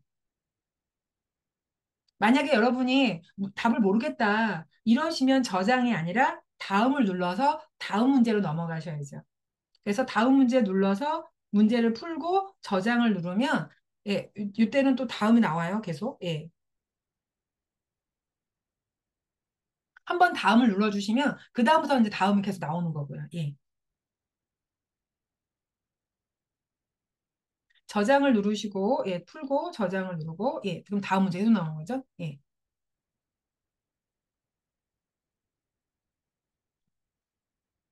만약에 여러분이 답을 모르겠다 이러시면 저장이 아니라 다음을 눌러서 다음 문제로 넘어가셔야죠. 그래서 다음 문제 눌러서 문제를 풀고 저장을 누르면 이때는 또 다음이 나와요. 계속. 예. 한번 다음을 눌러주시면 그 다음부터 이제 다음이 계속 나오는 거고요. 예. 저장을 누르시고 풀고 저장을 누르고 그럼 다음 문제 계속 나오는 거죠. 예.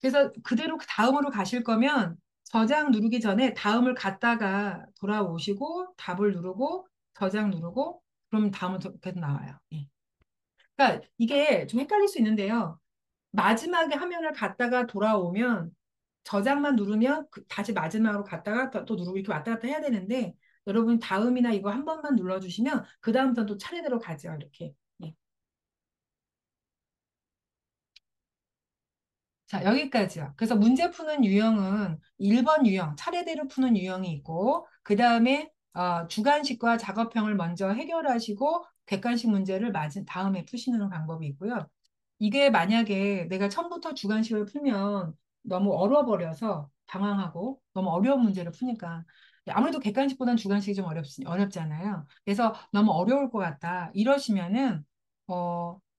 그래서 그대로 그 다음으로 가실 거면 저장 누르기 전에 다음을 갔다가 돌아오시고 답을 누르고 저장 누르고 그럼 다음은 계속 나와요. 예. 그러니까 이게 좀 헷갈릴 수 있는데요. 마지막에 화면을 갔다가 돌아오면 저장만 누르면 다시 마지막으로 갔다가 또 누르고 이렇게 왔다 갔다 해야 되는데 여러분 다음이나 이거 한 번만 눌러주시면 그 다음부터 또 차례대로 가죠. 이렇게. 예. 자, 여기까지요. 그래서 문제 푸는 유형은 1번 유형, 차례대로 푸는 유형이 있고, 그 다음에 주관식과 작업형을 먼저 해결하시고, 객관식 문제를 맞은 다음에 푸시는 방법이 있고요. 이게 만약에 내가 처음부터 주관식을 풀면 너무 얼어버려서 당황하고, 너무 어려운 문제를 푸니까, 아무래도 객관식보다는 주관식이 좀 어렵잖아요. 그래서 너무 어려울 것 같다. 이러시면은,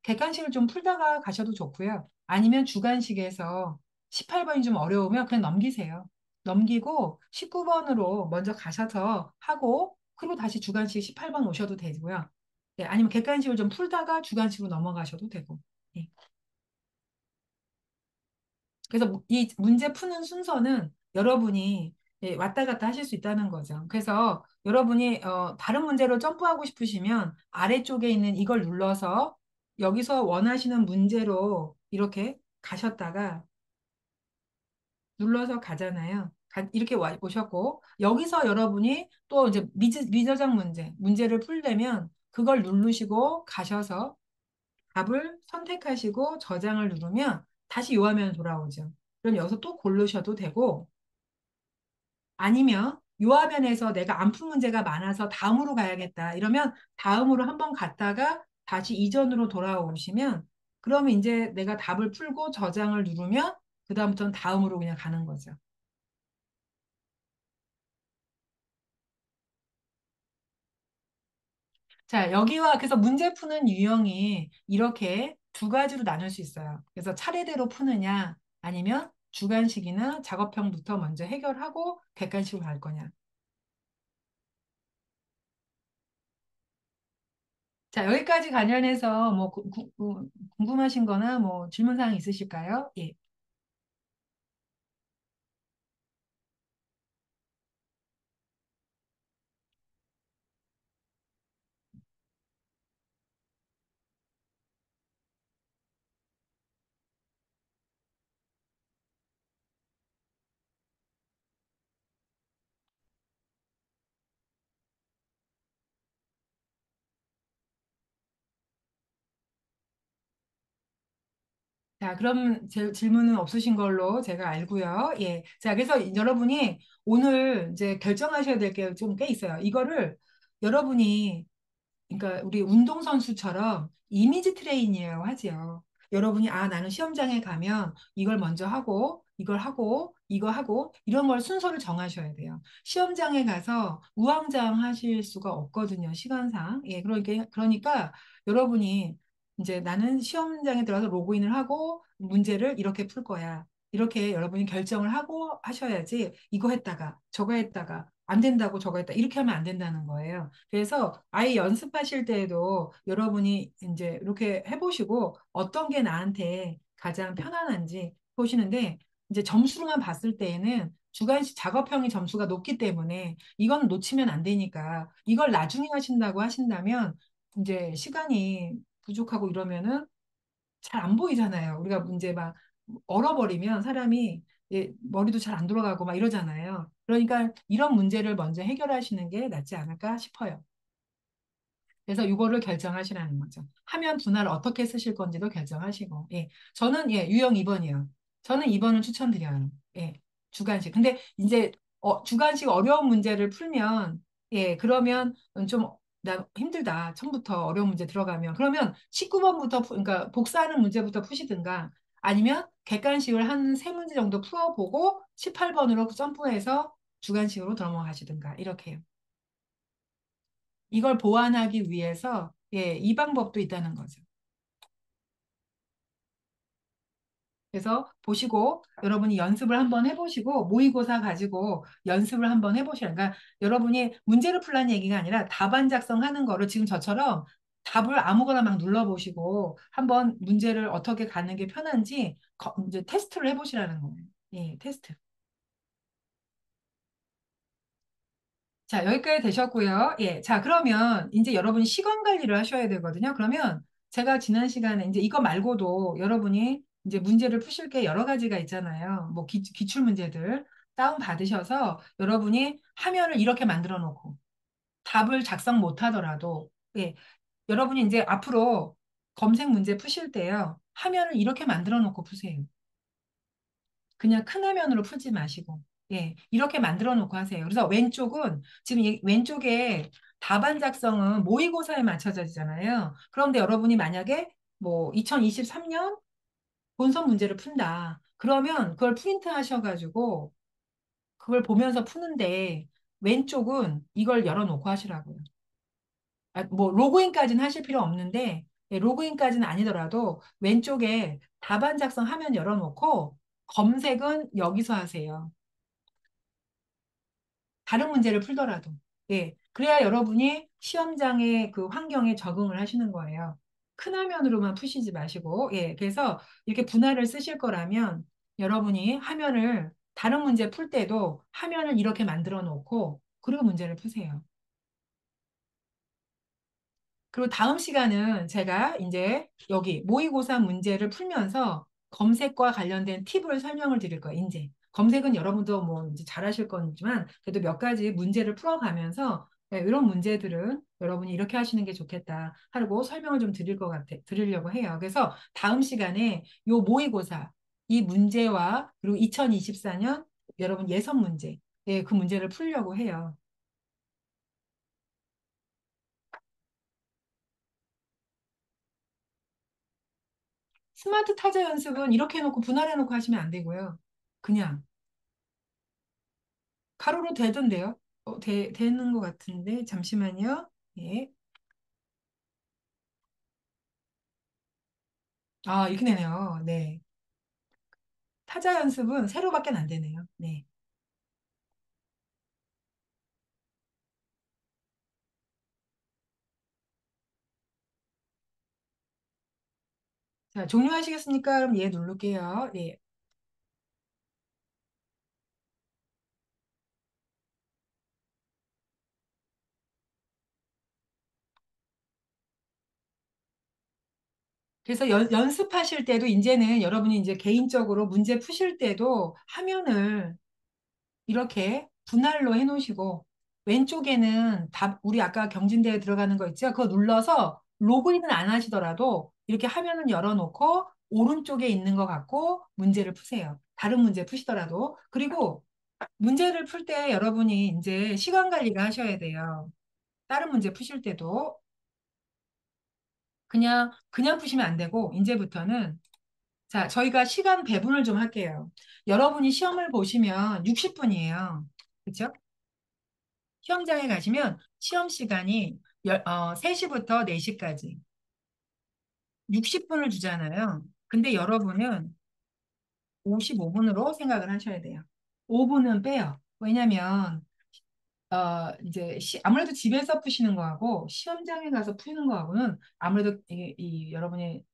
객관식을 좀 풀다가 가셔도 좋고요. 아니면 주관식에서 18번이 좀 어려우면 그냥 넘기세요. 넘기고 19번으로 먼저 가셔서 하고 그리고 다시 주관식 18번 오셔도 되고요. 아니면 객관식을 좀 풀다가 주관식으로 넘어가셔도 되고. 예. 그래서 이 문제 푸는 순서는 여러분이 예, 왔다 갔다 하실 수 있다는 거죠. 그래서 여러분이 다른 문제로 점프하고 싶으시면 아래쪽에 있는 이걸 눌러서 여기서 원하시는 문제로 이렇게 가셨다가 눌러서 가잖아요. 이렇게 오셨고 여기서 여러분이 또 이제 미저장 문제를 풀려면 그걸 누르시고 가셔서 답을 선택하시고 저장을 누르면 다시 요 화면 돌아오죠. 그럼 여기서 또 고르셔도 되고 아니면 요 화면에서 내가 안 푼 문제가 많아서 다음으로 가야겠다. 이러면 다음으로 한번 갔다가 다시 이전으로 돌아오시면 그러면 이제 내가 답을 풀고 저장을 누르면 그다음부터는 다음으로 그냥 가는 거죠. 자, 여기와 그래서 문제 푸는 유형이 이렇게 두 가지로 나눌 수 있어요. 그래서 차례대로 푸느냐 아니면 주관식이나 작업형부터 먼저 해결하고 객관식으로 갈 거냐. 자, 여기까지 관련해서 뭐 궁금하신 거나 뭐 질문사항 있으실까요? 예. 자, 그럼 질문은 없으신 걸로 제가 알고요. 예. 자, 그래서 여러분이 오늘 이제 결정하셔야 될 게 좀 꽤 있어요. 이거를 여러분이 그러니까 우리 운동선수처럼 이미지 트레이닝이라고 하지요. 여러분이 아, 나는 시험장에 가면 이걸 먼저 하고 이걸 하고 이거 하고 이런 걸 순서를 정하셔야 돼요. 시험장에 가서 우왕좌왕 하실 수가 없거든요. 시간상. 예, 그러니까 여러분이 이제 나는 시험장에 들어가서 로그인을 하고 문제를 이렇게 풀 거야. 이렇게 여러분이 결정을 하고 하셔야지 이거 했다가 저거 했다가 안 된다고 저거 했다 이렇게 하면 안 된다는 거예요. 그래서 아예 연습하실 때에도 여러분이 이제 이렇게 해보시고 어떤 게 나한테 가장 편안한지 보시는데 이제 점수로만 봤을 때에는 주관식 작업형의 점수가 높기 때문에 이건 놓치면 안 되니까 이걸 나중에 하신다고 하신다면 이제 시간이 부족하고 이러면은 잘 안 보이잖아요. 우리가 이제 막 얼어버리면 사람이 머리도 잘 안 돌아가고 막 이러잖아요. 그러니까 이런 문제를 먼저 해결하시는 게 낫지 않을까 싶어요. 그래서 이거를 결정하시라는 거죠. 화면 분할 어떻게 쓰실 건지도 결정하시고. 예. 저는 유형 2번이요. 저는 2번을 추천드려요. 예. 주관식. 근데 이제 주관식 어려운 문제를 풀면 그러면 좀 나 힘들다. 처음부터 어려운 문제 들어가면 그러면 19번부터 그러니까 복사하는 문제부터 푸시든가 아니면 객관식을 한 세 문제 정도 풀어보고 18번으로 점프해서 주관식으로 넘어가시든가 이렇게 해요. 이걸 보완하기 위해서 이 방법도 있다는 거죠. 그래서 보시고 여러분이 연습을 한번 해보시고 모의고사 가지고 연습을 한번 해보시라. 그러니까 여러분이 문제를 풀라는 얘기가 아니라 답안 작성하는 거를 지금 저처럼 답을 아무거나 막 눌러보시고 한번 문제를 어떻게 가는 게 편한지 이제 테스트를 해보시라는 거예요. 예, 테스트. 자, 여기까지 되셨고요. 예. 자, 그러면 이제 여러분이 시간 관리를 하셔야 되거든요. 그러면 제가 지난 시간에 이제 이거 말고도 여러분이 이제 문제를 푸실 게 여러 가지가 있잖아요. 뭐 기출 문제들 다운 받으셔서 여러분이 화면을 이렇게 만들어 놓고 답을 작성 못 하더라도 예. 여러분이 이제 앞으로 검색 문제 푸실 때요. 화면을 이렇게 만들어 놓고 푸세요. 그냥 큰 화면으로 풀지 마시고, 이렇게 만들어 놓고 하세요. 그래서 왼쪽은, 지금 왼쪽에 답안 작성은 모의고사에 맞춰져잖아요. 그런데 여러분이 만약에 뭐 2023년 본선 문제를 푼다. 그러면 그걸 프린트 하셔가지고 그걸 보면서 푸는데 왼쪽은 이걸 열어놓고 하시라고요. 아, 뭐 로그인까지는 하실 필요 없는데 로그인까지는 아니더라도 왼쪽에 답안 작성 화면 열어놓고 검색은 여기서 하세요. 다른 문제를 풀더라도. 예. 그래야 여러분이 시험장의 그 환경에 적응을 하시는 거예요. 큰 화면으로만 푸시지 마시고. 예. 그래서 이렇게 분할을 쓰실 거라면 여러분이 화면을 다른 문제 풀 때도 화면을 이렇게 만들어 놓고 그리고 문제를 푸세요. 그리고 다음 시간은 제가 이제 여기 모의고사 문제를 풀면서 검색과 관련된 팁을 설명을 드릴 거예요. 이제 검색은 여러분도 뭐 이제 잘하실 거지만 그래도 몇 가지 문제를 풀어가면서 네, 이런 문제들은 여러분이 이렇게 하시는 게 좋겠다 하고 설명을 좀 드리려고 해요. 그래서 다음 시간에 요 모의고사 이 문제와 그리고 2024년 여러분 예선 문제, 예, 그 문제를 풀려고 해요. 스마트 타자 연습은 이렇게 해놓고 분할해놓고 하시면 안 되고요. 그냥 가로로 되던데요. 되는 것 같은데 잠시만요. 예. 아, 이렇게 되네요. 네. 타자 연습은 세로밖에 안 되네요. 네. 자, 종료하시겠습니까? 그럼 예 누를게요. 예. 그래서 연습하실 때도 이제는 여러분이 이제 개인적으로 문제 푸실 때도 화면을 이렇게 분할로 해놓으시고 왼쪽에는 답 우리 아까 경진대에 들어가는 거 있죠? 그거 눌러서 로그인은 안 하시더라도 이렇게 화면을 열어놓고 오른쪽에 있는 거 갖고 문제를 푸세요. 다른 문제 푸시더라도. 그리고 문제를 풀 때 여러분이 이제 시간 관리를 하셔야 돼요. 다른 문제 푸실 때도 그냥 푸시면 안 되고 이제부터는 자, 저희가 시간 배분을 좀 할게요. 여러분이 시험을 보시면 60분이에요. 그렇죠? 시험장에 가시면 시험 시간이 3시부터 4시까지 60분을 주잖아요. 근데 여러분은 55분으로 생각을 하셔야 돼요. 5분은 빼요. 왜냐면 이제 아무래도 집에서 푸시는 거하고 시험장에 가서 푸는 거하고는 아무래도 여러분이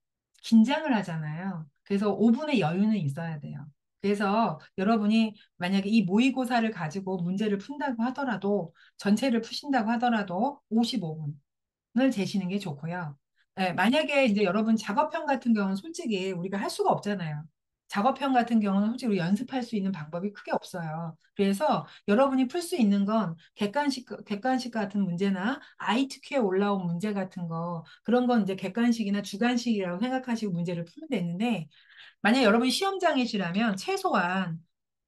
긴장을 하잖아요. 그래서 5분의 여유는 있어야 돼요. 그래서 여러분이 만약에 이 모의고사를 가지고 문제를 푼다고 하더라도 전체를 푸신다고 하더라도 55분을 재시는 게 좋고요. 예, 만약에 이제 여러분 작업형 같은 경우는 솔직히 우리가 할 수가 없잖아요. 작업형 같은 경우는 솔직히 우리 연습할 수 있는 방법이 크게 없어요. 그래서 여러분이 풀 수 있는 건 객관식 같은 문제나 ITQ에 올라온 문제 같은 거, 그런 건 이제 객관식이나 주관식이라고 생각하시고 문제를 풀면 되는데, 만약 여러분이 시험장이시라면 최소한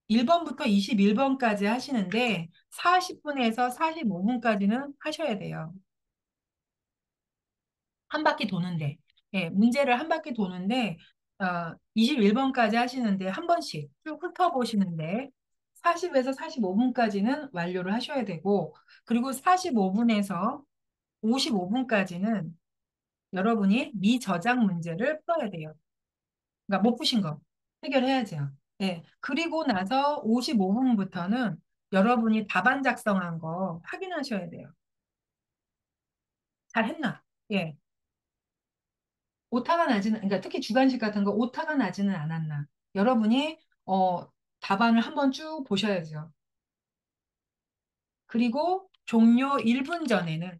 1번부터 21번까지 하시는데 40분에서 45분까지는 하셔야 돼요. 한 바퀴 도는데, 예, 문제를 한 바퀴 도는데, 21번까지 하시는데, 한 번씩 쭉 훑어보시는데, 40에서 45분까지는 완료를 하셔야 되고, 그리고 45분에서 55분까지는 여러분이 미저장 문제를 풀어야 돼요. 그러니까 못 푸신 거 해결해야죠. 예, 그리고 나서 55분부터는 여러분이 답안 작성한 거 확인하셔야 돼요. 잘 했나? 예. 오타가 나지는, 그러니까 특히 주관식 같은 거 오타가 나지는 않았나. 여러분이, 답안을 한번 쭉 보셔야죠. 그리고 종료 1분 전에는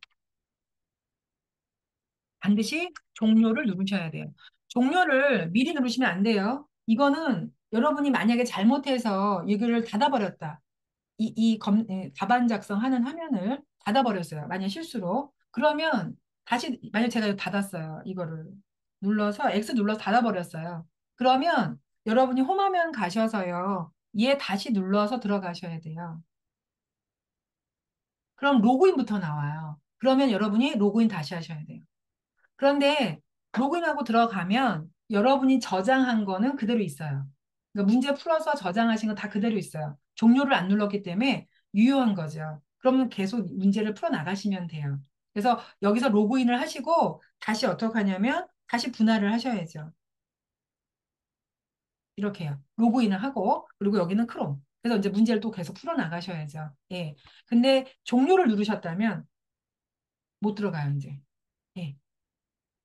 반드시 종료를 누르셔야 돼요. 종료를 미리 누르시면 안 돼요. 이거는 여러분이 만약에 잘못해서 이거를 닫아버렸다. 답안 작성하는 화면을 닫아버렸어요. 만약 실수로. 그러면 다시, 만약 제가 이거 닫았어요. 이거를 눌러서, X 눌러서 닫아버렸어요. 그러면 여러분이 홈화면 가셔서요. 얘 다시 눌러서 들어가셔야 돼요. 그럼 로그인부터 나와요. 그러면 여러분이 로그인 다시 하셔야 돼요. 그런데 로그인하고 들어가면 여러분이 저장한 거는 그대로 있어요. 그러니까 문제 풀어서 저장하신 거 다 그대로 있어요. 종료를 안 눌렀기 때문에 유효한 거죠. 그러면 계속 문제를 풀어 나가시면 돼요. 그래서 여기서 로그인을 하시고 다시 어떻게 하냐면 다시 분할을 하셔야죠. 이렇게 요 로그인을 하고 그리고 여기는 크롬. 그래서 이제 문제를 또 계속 풀어 나가셔야죠. 예. 근데 종료를 누르셨다면 못 들어가요, 이제. 예.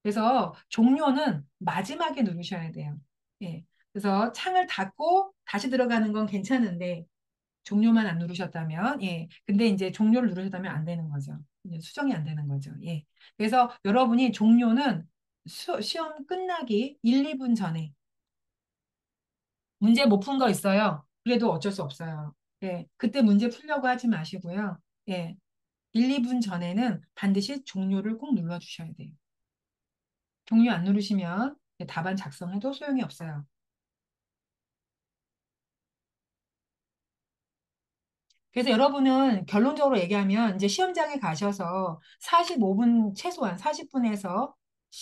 그래서 종료는 마지막에 누르셔야 돼요. 예. 그래서 창을 닫고 다시 들어가는 건 괜찮은데 종료만 안 누르셨다면, 예. 근데 이제 종료를 누르셨다면 안 되는 거죠. 이제 수정이 안 되는 거죠. 예. 그래서 여러분이 종료는 시험 끝나기 1, 2분 전에 문제 못 푼 거 있어요. 그래도 어쩔 수 없어요. 예. 그때 문제 풀려고 하지 마시고요. 예. 1, 2분 전에는 반드시 종료를 꼭 눌러주셔야 돼요. 종료 안 누르시면 답안 작성해도 소용이 없어요. 그래서 여러분은 결론적으로 얘기하면 이제 시험장에 가셔서 45분, 최소한 40분에서,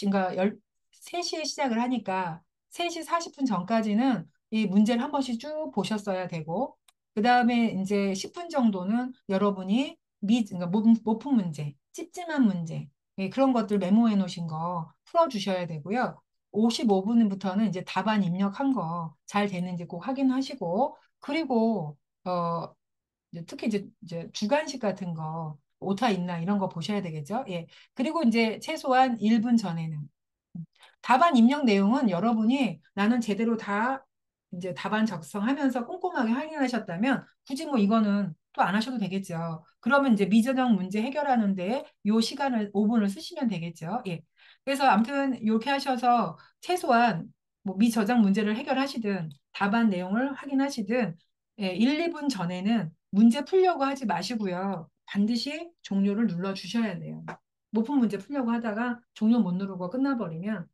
그러니까 3시에 시작을 하니까 3시 40분 전까지는 이 문제를 한 번씩 쭉 보셨어야 되고, 그 다음에 이제 10분 정도는 여러분이 그러니까 못푼 문제, 찝찝한 문제, 예, 그런 것들 메모해 놓으신 거 풀어주셔야 되고요. 55분부터는 이제 답안 입력한 거 잘 됐는지 꼭 확인하시고, 그리고 이제 특히 이제 주간식 같은 거 오타 있나 이런 거 보셔야 되겠죠. 예. 그리고 이제 최소한 1분 전에는 답안 입력 내용은 여러분이 나는 제대로 다 이제 답안 작성하면서 꼼꼼하게 확인하셨다면 굳이 뭐 이거는 또 안 하셔도 되겠죠. 그러면 이제 미전형 문제 해결하는데 요 시간을 5분을 쓰시면 되겠죠. 예. 그래서 아무튼 이렇게 하셔서 최소한 뭐 미저장 문제를 해결하시든 답안 내용을 확인하시든 예, 1, 2분 전에는 문제 풀려고 하지 마시고요. 반드시 종료를 눌러 주셔야 돼요. 못 푼 문제 풀려고 하다가 종료 못 누르고 끝나버리면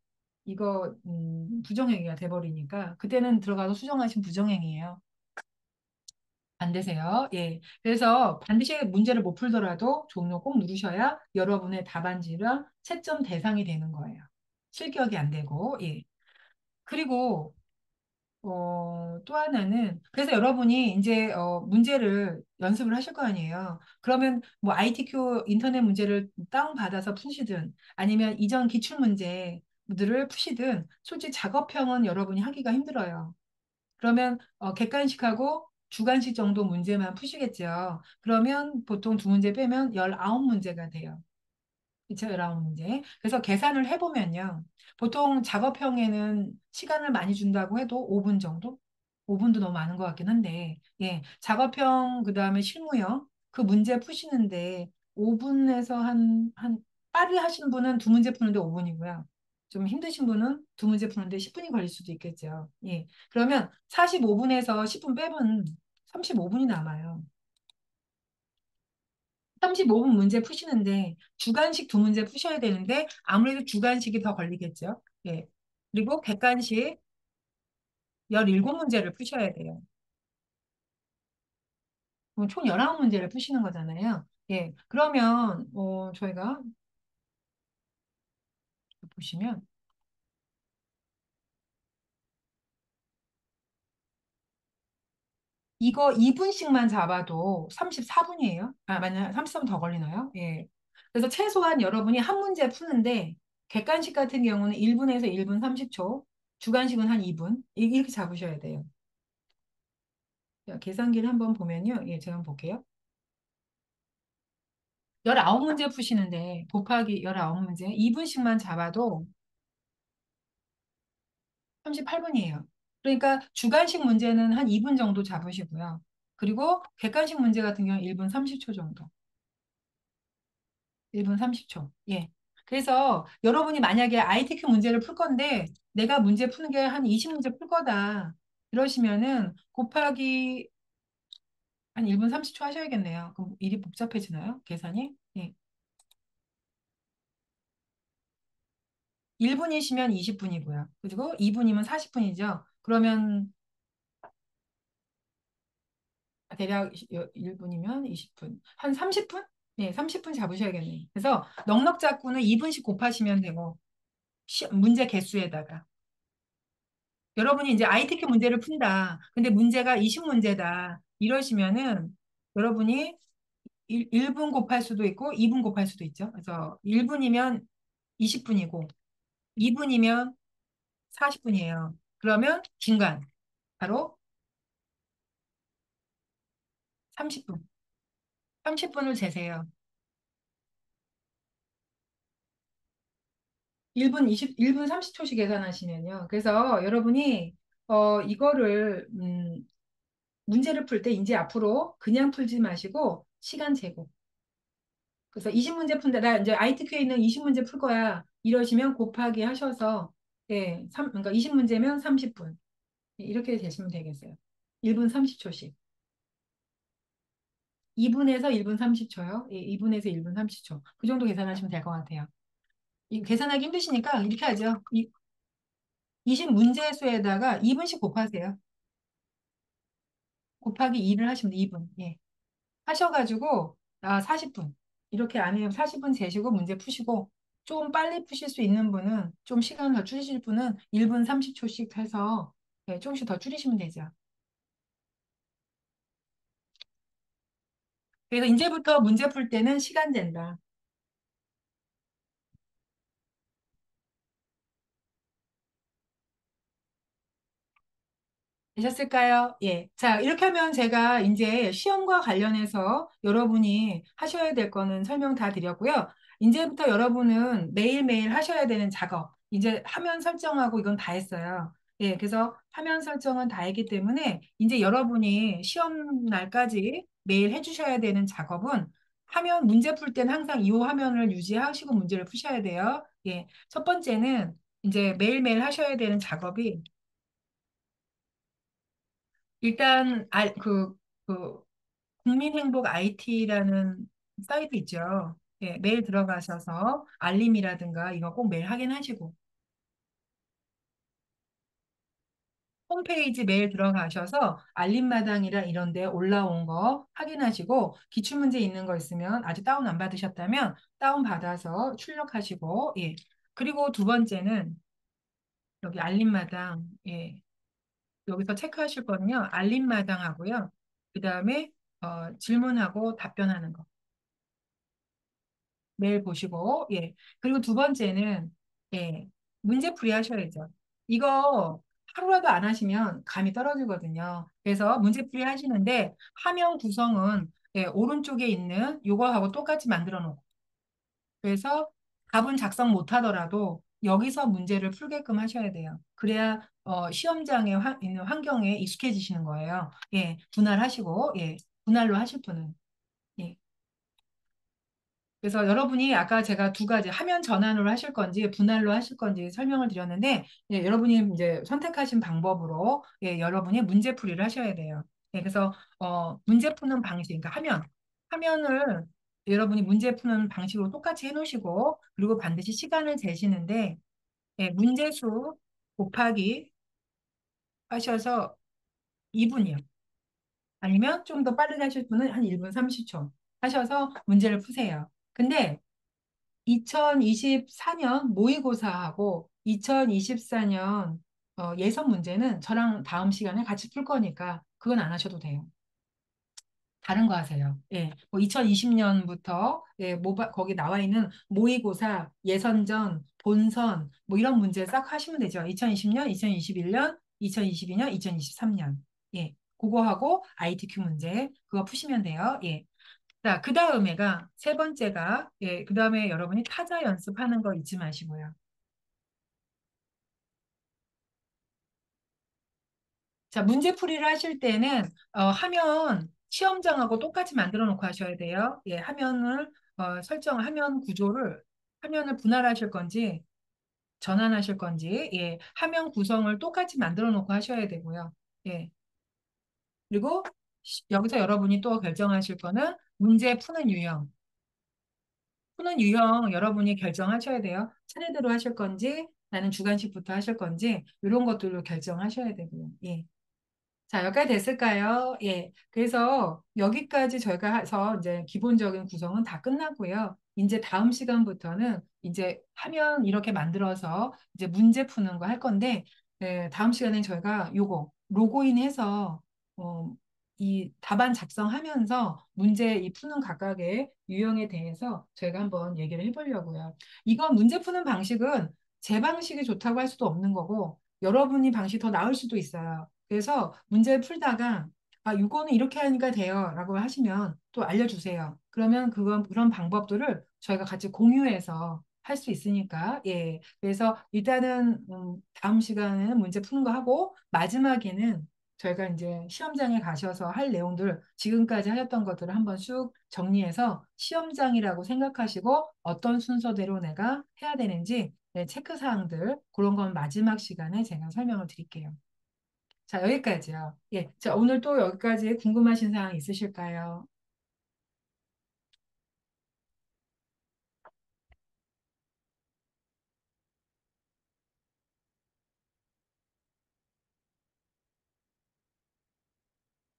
이거 부정행위가 돼버리니까 그때는 들어가서 수정하신 부정행위예요. 안 되세요. 예. 그래서 반드시 문제를 못 풀더라도 종료 꼭 누르셔야 여러분의 답안지랑 채점 대상이 되는 거예요. 실격이 안 되고, 예. 그리고 또 하나는, 그래서 여러분이 이제, 문제를 연습을 하실 거 아니에요. 그러면 뭐 ITQ 인터넷 문제를 다운받아서 푸시든 아니면 이전 기출문제들을 푸시든 솔직히 작업형은 여러분이 하기가 힘들어요. 그러면 객관식하고 주관식 정도 문제만 푸시겠죠. 그러면 보통 두 문제 빼면 19문제가 돼요. 2차 문제. 그래서 계산을 해보면요. 보통 작업형에는 시간을 많이 준다고 해도 5분 정도? 5분도 너무 많은 것 같긴 한데, 예. 작업형, 그 다음에 실무형, 그 문제 푸시는데 5분에서 빠르게 하시는 분은 두 문제 푸는데 5분이고요. 좀 힘드신 분은 두 문제 푸는데 10분이 걸릴 수도 있겠죠. 예. 그러면 45분에서 10분 빼면 35분이 남아요. 35분 문제 푸시는데 주관식 두 문제 푸셔야 되는데 아무래도 주관식이 더 걸리겠죠. 예. 그리고 객관식 17문제를 푸셔야 돼요. 그럼 총 19문제를 푸시는 거잖아요. 예. 그러면 저희가 보시면 이거 2분씩만 잡아도 34분이에요. 아, 맞나요? 33분 더 걸리나요? 예. 그래서 최소한 여러분이 한 문제 푸는데 객관식 같은 경우는 1분에서 1분 30초, 주관식은 한 2분 이렇게 잡으셔야 돼요. 자, 계산기를 한번 보면요. 예, 제가 한번 볼게요. 19문제 푸시는데 곱하기 19문제 2분씩만 잡아도 38분이에요. 그러니까 주관식 문제는 한 2분 정도 잡으시고요. 그리고 객관식 문제 같은 경우는 1분 30초 정도. 1분 30초. 예. 그래서 여러분이 만약에 ITQ 문제를 풀 건데 내가 문제 푸는 게 한 20문제 풀 거다. 이러시면은 곱하기 한 1분 30초 하셔야겠네요. 그럼 일이 복잡해지나요? 계산이? 예. 1분이시면 20분이고요. 그리고 2분이면 40분이죠. 그러면 대략 1분이면 20분. 한 30분? 네, 30분 잡으셔야겠네요. 그래서 넉넉 잡고는 2분씩 곱하시면 되고, 문제 개수에다가. 여러분이 이제 ITQ 문제를 푼다. 근데 문제가 20문제다. 이러시면은 여러분이 1분 곱할 수도 있고 2분 곱할 수도 있죠. 그래서 1분이면 20분이고 2분이면 40분이에요. 그러면 중간. 바로 30분. 30분을 재세요. 1분 30초씩 계산하시면요. 그래서 여러분이 이거를, 문제를 풀 때 이제 앞으로 그냥 풀지 마시고 시간 재고. 그래서 20문제 푼다. 나 이제 ITQ에는 20문제 풀 거야. 이러시면 곱하기 하셔서, 예, 그러니까 20문제면 30분. 이렇게 되시면 되겠어요. 1분 30초씩. 2분에서 1분 30초요. 예, 2분에서 1분 30초. 그 정도 계산하시면 될 것 같아요. 계산하기 힘드시니까 이렇게 하죠. 20문제 수에다가 2분씩 곱하세요. 곱하기 2를 하시면 돼, 2분. 예. 하셔가지고, 40분. 이렇게 안에 40분 재시고 문제 푸시고, 좀 빨리 푸실 수 있는 분은, 좀 시간 더 줄이실 분은 1분 30초씩 해서, 예, 조금씩 더 줄이시면 되죠. 그래서 이제부터 문제 풀 때는 시간 된다. 되셨을까요? 예. 자, 이렇게 하면 제가 이제 시험과 관련해서 여러분이 하셔야 될 거는 설명 다 드렸고요. 이제부터 여러분은 매일매일 하셔야 되는 작업, 이제 화면 설정하고 이건 다 했어요. 예, 그래서 화면 설정은 다 했기 때문에 이제 여러분이 시험 날까지 매일 해주셔야 되는 작업은 화면, 문제 풀 때는 항상 이 화면을 유지하시고 문제를 푸셔야 돼요. 예. 첫 번째는 이제 매일매일 하셔야 되는 작업이 일단 그 국민행복 IT라는 사이트 있죠. 예, 매일 들어가셔서 알림이라든가 이거 꼭 매일 확인하시고 홈페이지 매일 들어가셔서 알림마당이라 이런 데 올라온 거 확인하시고 기출문제 있는 거 있으면 아직 다운 안 받으셨다면 다운 받아서 출력하시고 예. 그리고 두 번째는 여기 알림마당 예. 여기서 체크하실 거는요. 알림마당하고요. 그다음에 질문하고 답변하는 거. 매일 보시고, 예. 그리고 두 번째는, 예, 문제풀이 하셔야죠. 이거 하루라도 안 하시면 감이 떨어지거든요. 그래서 문제풀이 하시는데, 화면 구성은, 예, 오른쪽에 있는 요거하고 똑같이 만들어 놓고, 그래서 답은 작성 못 하더라도 여기서 문제를 풀게끔 하셔야 돼요. 그래야, 시험장에 있는 환경에 익숙해지시는 거예요. 예, 분할하시고, 예, 분할로 하실 분은. 예. 그래서 여러분이 아까 제가 두 가지 화면 전환으로 하실 건지 분할로 하실 건지 설명을 드렸는데 예, 여러분이 이제 선택하신 방법으로 예, 여러분이 문제풀이를 하셔야 돼요. 예, 그래서 문제 푸는 방식, 그러니까 화면을 여러분이 문제 푸는 방식으로 똑같이 해놓으시고 그리고 반드시 시간을 재시는데 예, 문제수 곱하기 하셔서 2분이요. 아니면 좀 더 빠르게 하실 분은 한 1분 30초 하셔서 문제를 푸세요. 근데 2024년 모의고사하고 2024년 예선 문제는 저랑 다음 시간에 같이 풀 거니까 그건 안 하셔도 돼요. 다른 거 하세요. 예, 뭐 2020년부터 예, 거기 나와 있는 모의고사, 예선전, 본선 뭐 이런 문제 싹 하시면 되죠. 2020년, 2021년, 2022년, 2023년. 예, 그거 하고 ITQ 문제 그거 푸시면 돼요. 예. 자, 그 다음에가 세 번째가 예, 그 다음에 여러분이 타자 연습하는 거 잊지 마시고요. 자, 문제풀이를 하실 때는 화면 시험장하고 똑같이 만들어 놓고 하셔야 돼요. 예, 화면을 화면 구조를 화면을 분할하실 건지 전환하실 건지 예, 화면 구성을 똑같이 만들어 놓고 하셔야 되고요. 예. 그리고 여기서 여러분이 또 결정하실 거는 문제 푸는 유형. 푸는 유형 여러분이 결정하셔야 돼요. 차례대로 하실 건지, 나는 주관식부터 하실 건지, 이런 것들로 결정하셔야 되고요. 예. 자, 여기까지 됐을까요? 예. 그래서 여기까지 저희가 해서 이제 기본적인 구성은 다 끝났고요. 이제 다음 시간부터는 이제 화면 이렇게 만들어서 이제 문제 푸는 거 할 건데, 예, 다음 시간에 저희가 요거 로그인해서 이 답안 작성하면서 문제 이 푸는 각각의 유형에 대해서 저희가 한번 얘기를 해보려고요. 이건 문제 푸는 방식은 제 방식이 좋다고 할 수도 없는 거고, 여러분이 방식이 더 나을 수도 있어요. 그래서 문제를 풀다가 이거는 이렇게 하니까 돼요라고 하시면 또 알려주세요. 그러면 그런 방법들을 저희가 같이 공유해서 할 수 있으니까. 예. 그래서 일단은 다음 시간에는 문제 푸는 거 하고 마지막에는 저희가 이제 시험장에 가셔서 할 내용들 지금까지 하셨던 것들을 한번 쭉 정리해서 시험장이라고 생각하시고 어떤 순서대로 내가 해야 되는지 네, 체크 사항들 그런 건 마지막 시간에 제가 설명을 드릴게요. 자, 여기까지요. 예. 자, 오늘 또 여기까지 궁금하신 사항 있으실까요?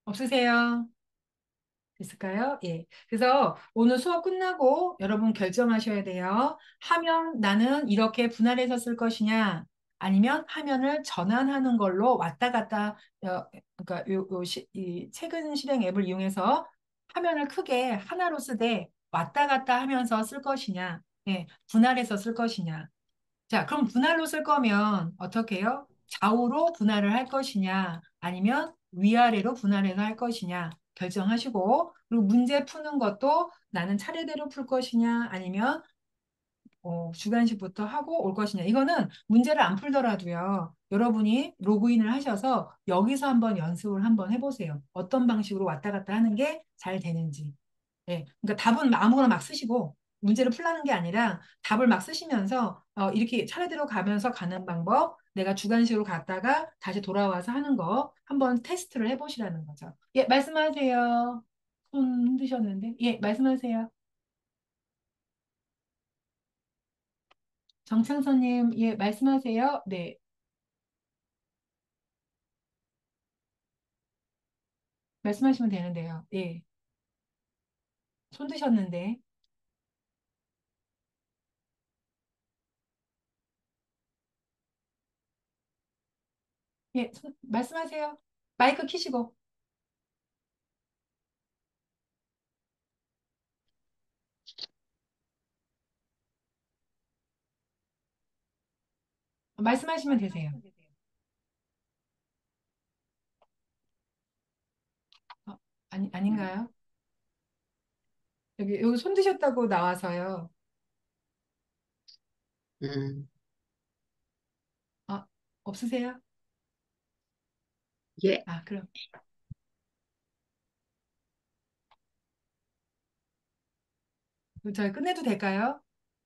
없으세요? 있을까요? 예. 그래서 오늘 수업 끝나고 여러분 결정하셔야 돼요. 화면 나는 이렇게 분할해서 쓸 것이냐, 아니면 화면을 전환하는 걸로 왔다 갔다, 그러니까 이 최근 실행 앱을 이용해서 화면을 크게 하나로 쓰되 왔다 갔다 하면서 쓸 것이냐, 예, 분할해서 쓸 것이냐. 자, 그럼 분할로 쓸 거면 어떻게 해요? 좌우로 분할을 할 것이냐, 아니면 위아래로 분할해서 할 것이냐 결정하시고, 그리고 문제 푸는 것도 나는 차례대로 풀 것이냐, 아니면 주관식부터 하고 올 것이냐. 이거는 문제를 안 풀더라도요. 여러분이 로그인을 하셔서 여기서 한번 연습을 한번 해보세요. 어떤 방식으로 왔다 갔다 하는 게 잘 되는지. 예, 그러니까 답은 아무거나 막 쓰시고 문제를 풀라는 게 아니라 답을 막 쓰시면서 이렇게 차례대로 가면서 가는 방법, 내가 주관식으로 갔다가 다시 돌아와서 하는 거 한번 테스트를 해보시라는 거죠. 예, 말씀하세요. 손 흔드셨는데. 예, 말씀하세요. 정창선님, 예, 말씀하세요. 네, 말씀하시면 되는데요. 예, 손 드셨는데. 예, 말씀하세요. 마이크 키시고. 말씀하시면 되세요. 아닌가요? 여기 손 드셨다고 나와서요. 음, 아, 없으세요? 예, 그럼 저희 끝내도 될까요?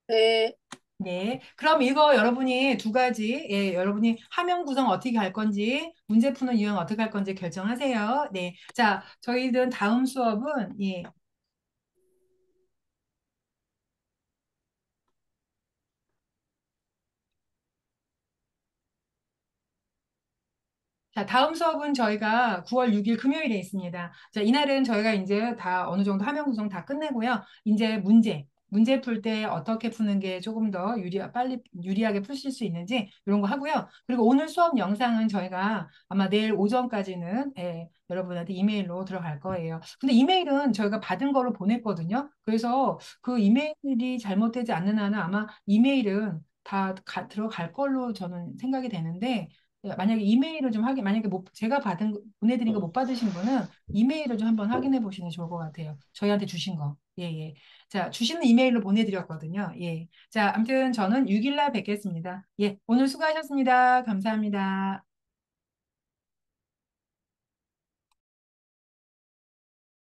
네, 네. 그럼 이거 여러분이 두 가지, 예, 여러분이 화면 구성 어떻게 할 건지, 문제 푸는 유형 어떻게 할 건지 결정하세요. 네. 자, 저희들 다음 수업은, 예, 자, 다음 수업은 저희가 9월 6일 금요일에 있습니다. 자, 이날은 저희가 이제 다 어느 정도 화면 구성 다 끝내고요. 이제 문제 풀 때 어떻게 푸는 게 조금 더 빨리 유리하게 푸실 수 있는지 이런 거 하고요. 그리고 오늘 수업 영상은 저희가 아마 내일 오전까지는 예, 여러분한테 이메일로 들어갈 거예요. 근데 이메일은 저희가 받은 거로 보냈거든요. 그래서 그 이메일이 잘못되지 않는 한은 아마 이메일은 다 들어갈 걸로 저는 생각이 되는데 만약에 이메일을 좀 만약에 제가 보내드린 거 못 받으신 분은 이메일을 좀 한번 확인해 보시는 게 좋을 것 같아요. 저희한테 주신 거. 예, 예. 자, 주시는 이메일로 보내드렸거든요. 예. 자, 아무튼 저는 6일 날 뵙겠습니다. 예, 오늘 수고하셨습니다. 감사합니다.